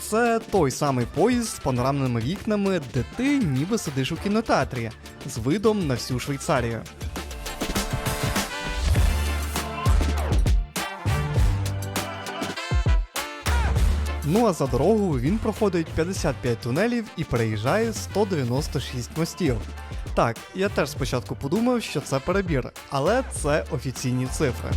Це той самий поїзд з панорамними вікнами, де ти ніби сидиш у кінотеатрі, з видом на всю Швейцарію. Ну а за дорогу він проходить 55 тунелів і переїжджає 196 мостів. Так, я теж спочатку подумав, що це перебір, але це офіційні цифри.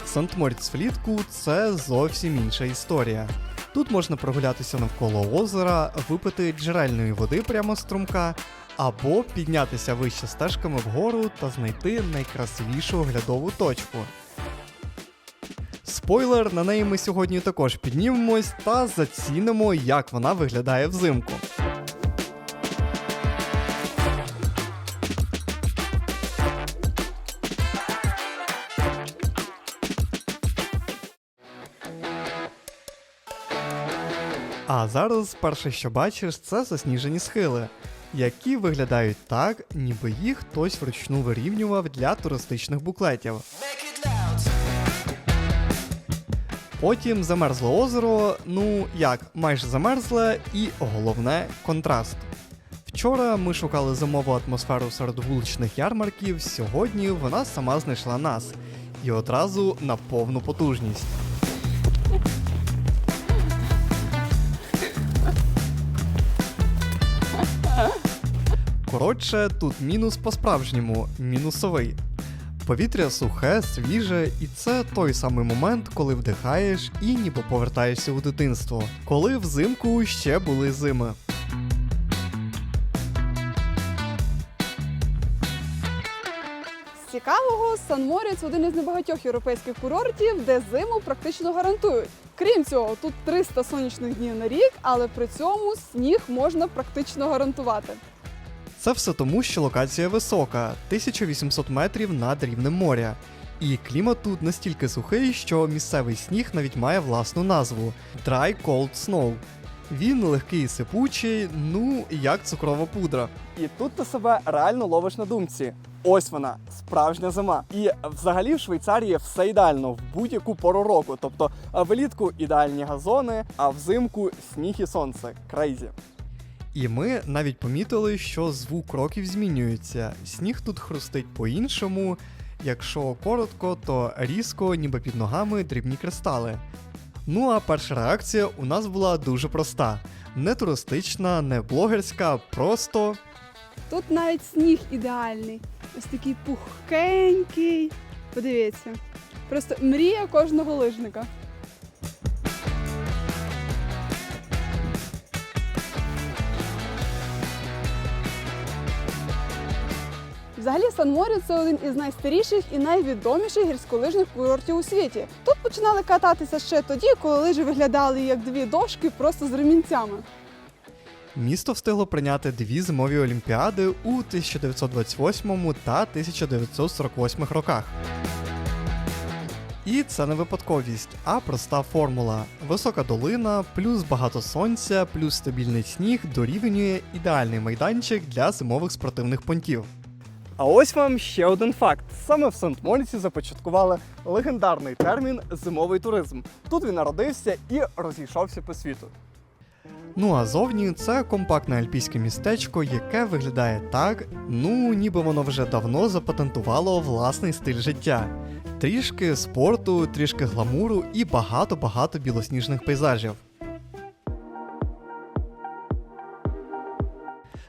Сент-Моріц влітку – це зовсім інша історія. Тут можна прогулятися навколо озера, випити джерельної води прямо з струмка, або піднятися вище стежками вгору та знайти найкрасивішу оглядову точку. Спойлер, на неї ми сьогодні також піднімемось та зацінимо, як вона виглядає взимку. А зараз перше, що бачиш, це засніжені схили, які виглядають так, ніби їх хтось вручну вирівнював для туристичних буклетів. Потім замерзле озеро, майже замерзле, і головне – контраст. Вчора ми шукали зимову атмосферу серед вуличних ярмарків, сьогодні вона сама знайшла нас. І одразу на повну потужність. Коротше, тут мінус по-справжньому, мінусовий. Повітря сухе, свіже, і це той самий момент, коли вдихаєш і ніби повертаєшся у дитинство. Коли взимку ще були зими. З цікавого, Сан-Моріц – один із небагатьох європейських курортів, де зиму практично гарантують. Крім цього, тут 300 сонячних днів на рік, але при цьому сніг можна практично гарантувати. Це все тому, що локація висока – 1800 метрів над рівнем моря. І клімат тут настільки сухий, що місцевий сніг навіть має власну назву – Dry Cold Snow. Він легкий і сипучий, як цукрова пудра. І тут ти себе реально ловиш на думці. Ось вона, справжня зима. І взагалі в Швейцарії все ідеально в будь-яку пору року. Тобто влітку ідеальні газони, а взимку сніг і сонце. Крейзі. І ми навіть помітили, що звук кроків змінюється. Сніг тут хрустить по-іншому. Якщо коротко, то різко, ніби під ногами дрібні кристали. А перша реакція у нас була дуже проста. Не туристична, не блогерська, просто... Тут навіть сніг ідеальний. Ось такий пухкенький. Подивіться. Просто мрія кожного лижника. Взагалі, Сан-Моріц – це один із найстаріших і найвідоміших гірськолижних курортів у світі. Тут починали кататися ще тоді, коли лижі виглядали як дві дошки просто з ремінцями. Місто встигло прийняти 2 зимові олімпіади у 1928 та 1948 роках. І це не випадковість, а проста формула. Висока долина, плюс багато сонця, плюс стабільний сніг дорівнює ідеальний майданчик для зимових спортивних понтів. А ось вам ще один факт. Саме в Сент-Моріці започаткували легендарний термін «зимовий туризм». Тут він народився і розійшовся по світу. Ну а зовні це компактне альпійське містечко, яке виглядає так, ніби воно вже давно запатентувало власний стиль життя. Трішки спорту, трішки гламуру і багато-багато білосніжних пейзажів.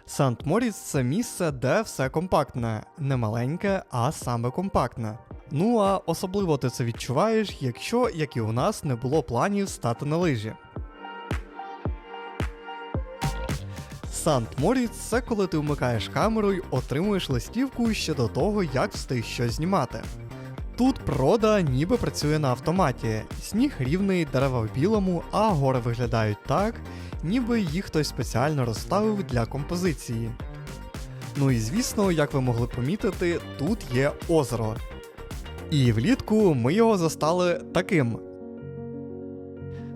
Сант-Моріц – це місце, де все компактне. Не маленьке, а саме компактне. Ну а особливо ти це відчуваєш, якщо, як і у нас, не було планів стати на лижі. Сант-Моріц – це коли ти вмикаєш камеру й отримуєш листівку ще до того, як встиг щось знімати. Тут природа ніби працює на автоматі. Сніг рівний, дерева в білому, а гори виглядають так, ніби їх хтось спеціально розставив для композиції. Ну і звісно, як ви могли помітити, тут є озеро. І влітку ми його застали таким.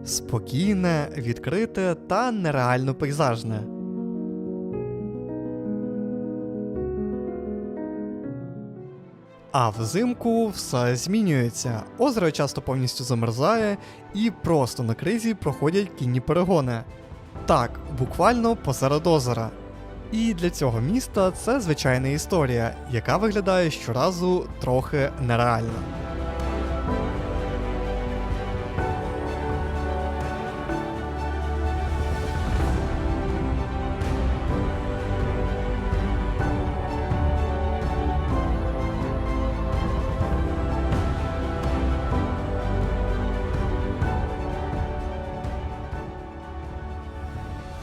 Спокійне, відкрите та нереально пейзажне. А взимку все змінюється. Озеро часто повністю замерзає і просто на кризі проходять кінні перегони. Так, буквально посеред озера. І для цього міста це звичайна історія, яка виглядає щоразу трохи нереально.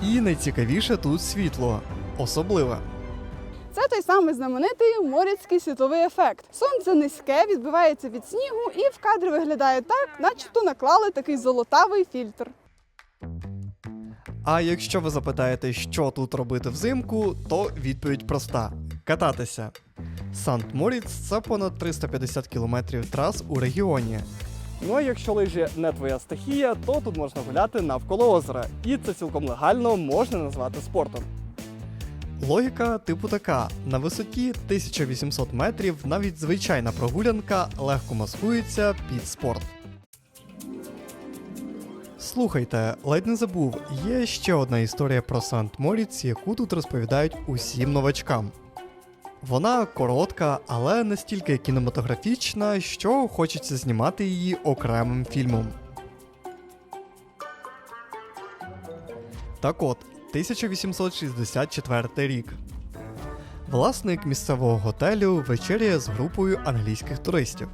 І найцікавіше тут світло. Особливе. Це той самий знаменитий моріцький світловий ефект. Сонце низьке, відбивається від снігу і в кадрі виглядає так, начебто наклали такий золотавий фільтр. А якщо ви запитаєте, що тут робити взимку, то відповідь проста – кататися. Сант-Моріц – це понад 350 кілометрів трас у регіоні. Ну а якщо лижі не твоя стихія, то тут можна гуляти навколо озера. І це цілком легально можна назвати спортом. Логіка типу така. На висоті 1800 метрів навіть звичайна прогулянка легко маскується під спорт. Слухайте, ледь не забув, є ще одна історія про Сант-Моріц, яку тут розповідають усім новачкам. Вона коротка, але настільки кінематографічна, що хочеться знімати її окремим фільмом. Так от, 1864 рік. Власник місцевого готелю вечеряє з групою англійських туристів.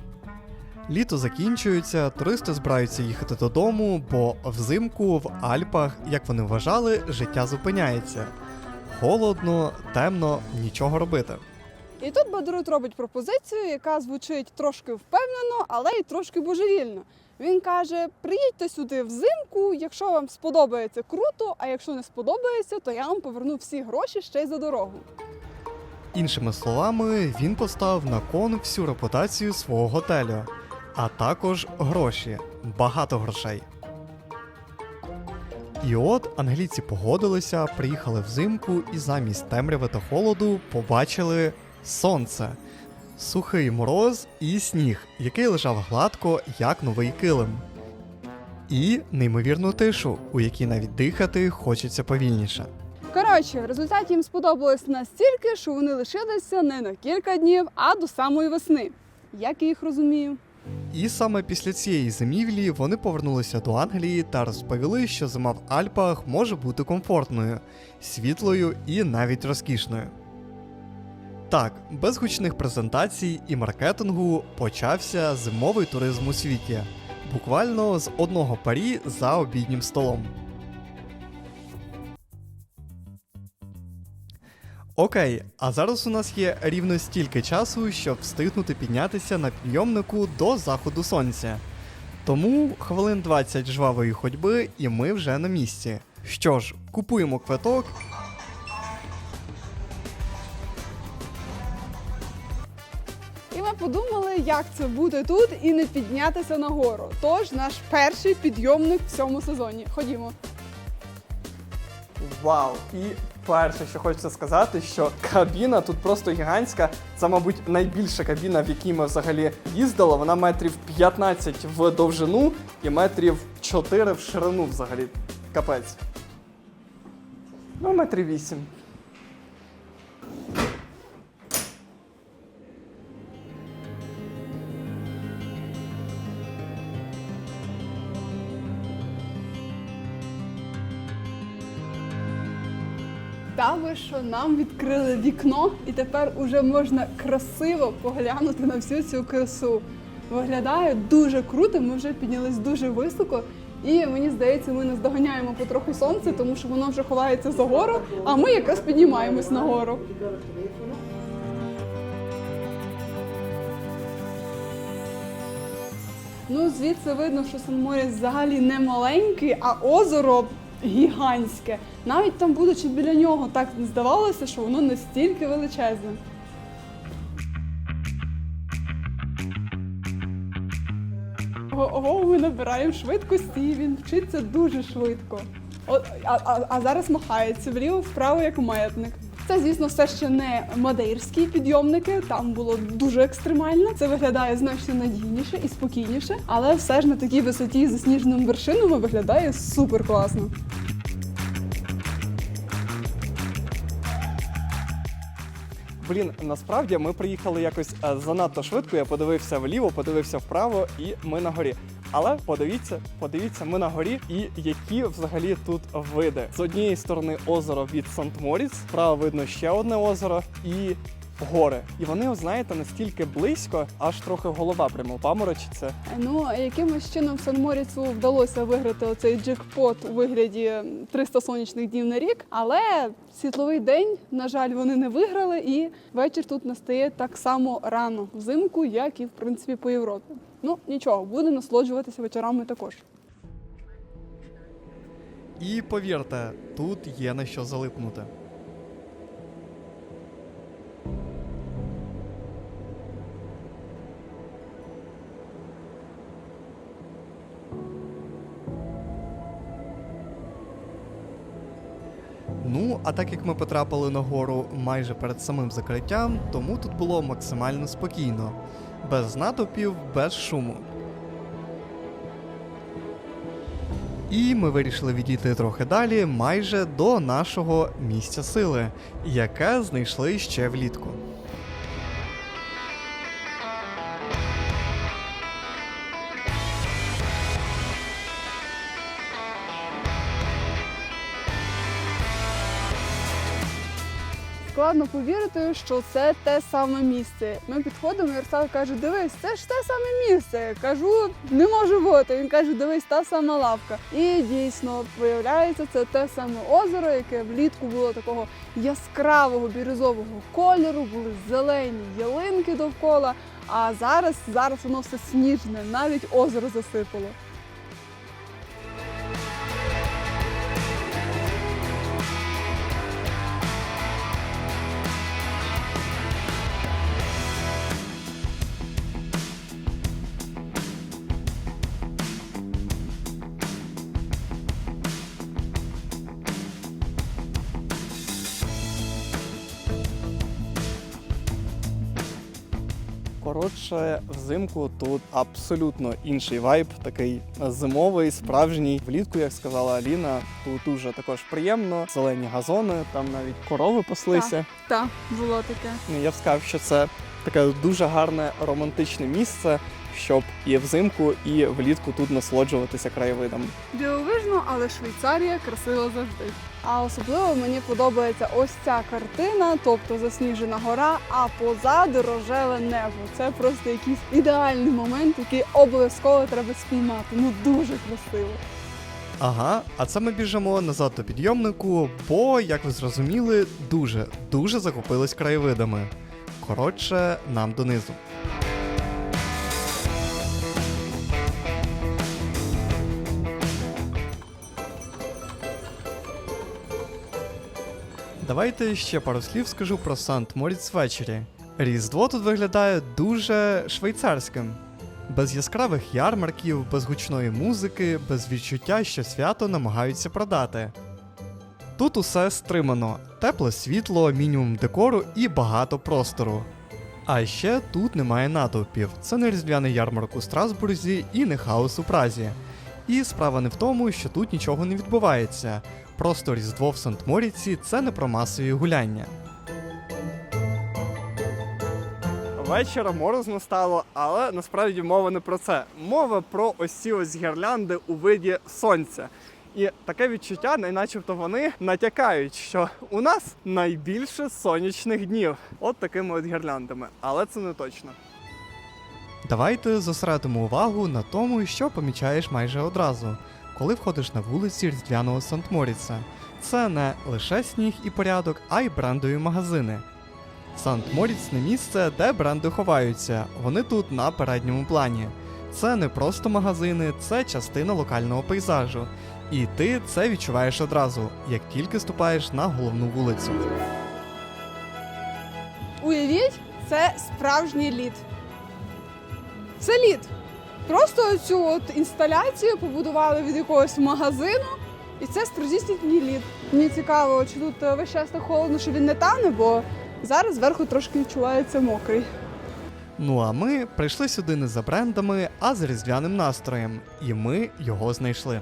Літо закінчується, туристи збираються їхати додому, бо взимку в Альпах, як вони вважали, життя зупиняється. Холодно, темно, нічого робити. І тут Бадрут робить пропозицію, яка звучить трошки впевнено, але й трошки божевільно. Він каже, приїдьте сюди взимку, якщо вам сподобається круто, а якщо не сподобається, то я вам поверну всі гроші ще й за дорогу. Іншими словами, він поставив на кон всю репутацію свого готелю, а також гроші, багато грошей. І от англійці погодилися, приїхали взимку і замість темряви та холоду побачили сонце, сухий мороз і сніг, який лежав гладко, як новий килим. І неймовірну тишу, у якій навіть дихати хочеться повільніше. Коротше, в результаті їм сподобалось настільки, що вони лишилися не на кілька днів, а до самої весни. Як я їх розумію? І саме після цієї зимівлі вони повернулися до Англії та розповіли, що зима в Альпах може бути комфортною, світлою і навіть розкішною. Так, без гучних презентацій і маркетингу почався зимовий туризм у світі. Буквально з одного парі за обіднім столом. Окей, а зараз у нас є рівно стільки часу, щоб встигнути піднятися на підйомнику до заходу сонця. Тому хвилин 20 жвавої ходьби і ми вже на місці. Що ж, купуємо квиток. І ми подумали, як це буде тут і не піднятися нагору. Тож наш перший підйомник в цьому сезоні. Ходімо. Вау! І перше, що хочеться сказати, що кабіна тут просто гігантська. Це, мабуть, найбільша кабіна, в якій ми взагалі їздили. Вона метрів 15 в довжину і метрів 4 в ширину взагалі. Капець. Ну, метрів 8. Та ви що, нам відкрили вікно, і тепер уже можна красиво поглянути на всю цю красу. Виглядає дуже круто, ми вже піднялись дуже високо, і мені здається, ми наздоганяємо потроху сонце, тому що воно вже ховається за гору, а ми якраз піднімаємось нагору. Ну, звідси видно, що Сан-Моріс взагалі не маленький, а озеро гігантське. Навіть там, будучи біля нього, так не здавалося, що воно настільки величезне. Ого, ми набираємо швидкості, він вчиться дуже швидко. А зараз махається вліво-вправо, як маятник. Це, звісно, все ще не мадейрські підйомники, там було дуже екстремально. Це виглядає значно надійніше і спокійніше, але все ж на такій висоті з засніженими вершинами виглядає супер класно. Блін, насправді ми приїхали якось занадто швидко, я подивився вліво, подивився вправо і ми на горі. Але подивіться, ми на горі і які взагалі тут види. З однієї сторони озеро від Сант-Моріц, справа видно ще одне озеро і гори. І вони, знаєте, настільки близько, аж трохи голова прямо паморочиться. Ну, якимось чином Сан-Моріцу вдалося виграти оцей джекпот у вигляді 300 сонячних днів на рік, але світловий день, на жаль, вони не виграли, і вечір тут настає так само рано взимку, як і, в принципі, по Європі. Ну, нічого, буде насолоджуватися вечорами також. І повірте, тут є на що залипнути. Ну, а так як ми потрапили на гору майже перед самим закриттям, тому тут було максимально спокійно. Без натовпів, без шуму. І ми вирішили відійти трохи далі, майже до нашого місця сили, яке знайшли ще влітку. Складно повірити, що це те саме місце. Ми підходимо, і Ярослав каже, дивись, це ж те саме місце. Я кажу, не може бути. Він каже, дивись, та сама лавка. І дійсно, виявляється, це те саме озеро, яке влітку було такого яскравого бірюзового кольору, були зелені ялинки довкола, а зараз воно все сніжне, навіть озеро засипало. Коротше, взимку тут абсолютно інший вайб, такий зимовий, справжній. Влітку, як сказала Аліна, тут дуже також приємно, зелені газони, там навіть корови паслися. Так, було таке. Я б сказав, що це таке дуже гарне романтичне місце, щоб і взимку, і влітку тут насолоджуватися краєвидом. Дивовижно, але Швейцарія красива завжди. А особливо мені подобається ось ця картина, тобто засніжена гора, а позаду рожеве небо. Це просто якийсь ідеальний момент, який обов'язково треба спіймати. Ну дуже красиво. Ага, а це ми біжимо назад до підйомнику, бо, як ви зрозуміли, дуже захопились краєвидами. Коротше, нам донизу. Давайте ще пару слів скажу про Санкт-Моріц ввечері. Різдво тут виглядає дуже швейцарським. Без яскравих ярмарків, без гучної музики, без відчуття, що свято намагаються продати. Тут усе стримано, тепле світло, мінімум декору і багато простору. А ще тут немає натовпів, це не різдвяний ярмарок у Страсбурзі і не хаос у Празі. І справа не в тому, що тут нічого не відбувається. Просто Різдво в Санкт-Моріці – це не про масові гуляння. Вечір морозно стало, але насправді мова не про це. Мова про ось ці ось гірлянди у виді сонця. І таке відчуття, начебто вони натякають, що у нас найбільше сонячних днів. От такими от гірляндами. Але це не точно. Давайте зосередимо увагу на тому, що помічаєш майже одразу, коли входиш на вулиці різдвяного Санкт-Моріца. Це не лише сніг і порядок, а й брендові магазини. Санкт-Моріц – не місце, де бренди ховаються, вони тут на передньому плані. Це не просто магазини, це частина локального пейзажу. І ти це відчуваєш одразу, як тільки ступаєш на головну вулицю. Уявіть, це справжній лід. Це лід. Просто цю от інсталяцію побудували від якогось магазину, і це справжній лід. Мені цікаво, чи тут весь час так холодно, що він не тане, бо зараз зверху трошки відчувається мокрий. Ну а ми прийшли сюди не за брендами, а за різдвяним настроєм. І ми його знайшли.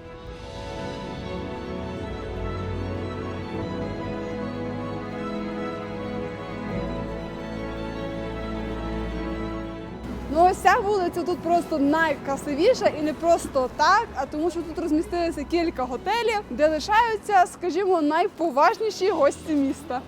Ну ось ця вулиця тут просто найкрасивіша і не просто так, а тому що тут розмістилися кілька готелів, де лишаються, скажімо, найповажніші гості міста.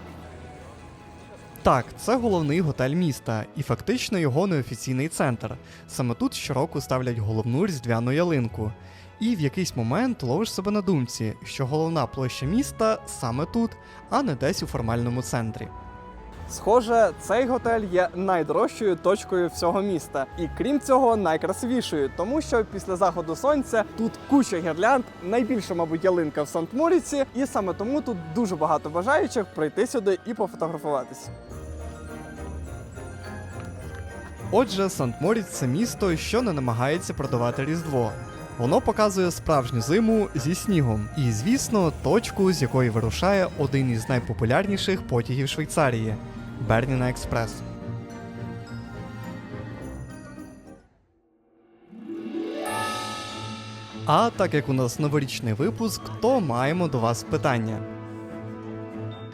Так, це головний готель міста, і фактично його неофіційний центр. Саме тут щороку ставлять головну різдвяну ялинку. І в якийсь момент ловиш себе на думці, що головна площа міста саме тут, а не десь у формальному центрі. Схоже, цей готель є найдорожчою точкою всього міста. І крім цього, найкрасивішою, тому що після заходу сонця тут куча гірлянд, найбільша, мабуть, ялинка в Санкт-Моріці, і саме тому тут дуже багато бажаючих прийти сюди і пофотографуватись. Отже, Санкт-Моріц – це місто, що не намагається продавати Різдво. Воно показує справжню зиму зі снігом. І, звісно, точку, з якої вирушає один із найпопулярніших потягів Швейцарії – Берніна Експрес. А так як у нас новорічний випуск, то маємо до вас питання.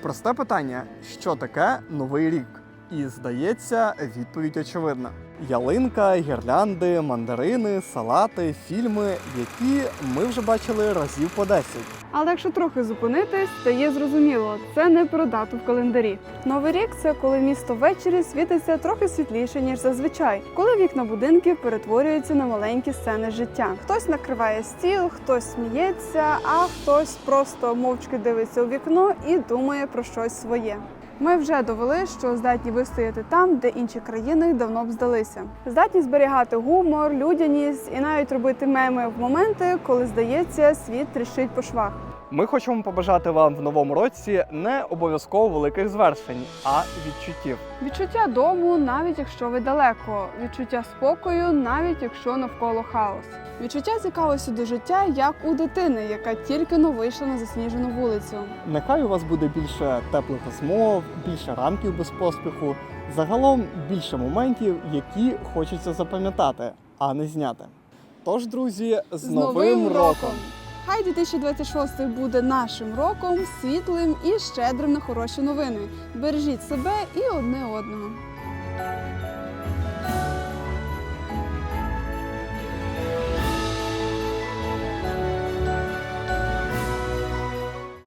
Просте питання, що таке Новий рік? І, здається, відповідь очевидна. Ялинка, гірлянди, мандарини, салати, фільми, які ми вже бачили разів по 10. Але якщо трохи зупинитись, стає зрозуміло, це не про дату в календарі. Новий рік – це коли місто ввечері світиться трохи світліше, ніж зазвичай. Коли вікна будинків перетворюються на маленькі сцени життя. Хтось накриває стіл, хтось сміється, а хтось просто мовчки дивиться у вікно і думає про щось своє. Ми вже довели, що здатні вистояти там, де інші країни давно б здалися. Здатні зберігати гумор, людяність і навіть робити меми в моменти, коли, здається, світ тріщить по швах. Ми хочемо побажати вам в новому році не обов'язково великих звершень, а відчуттів. Відчуття дому, навіть якщо ви далеко. Відчуття спокою, навіть якщо навколо хаос. Відчуття цікавості до життя, як у дитини, яка тільки-но вийшла на засніжену вулицю. Нехай у вас буде більше теплих розмов, більше ранків без поспіху, загалом більше моментів, які хочеться запам'ятати, а не зняти. Тож, друзі, з Новим роком! Хай 2026 буде нашим роком, світлим і щедрим на хороші новини. Бережіть себе і одне одного.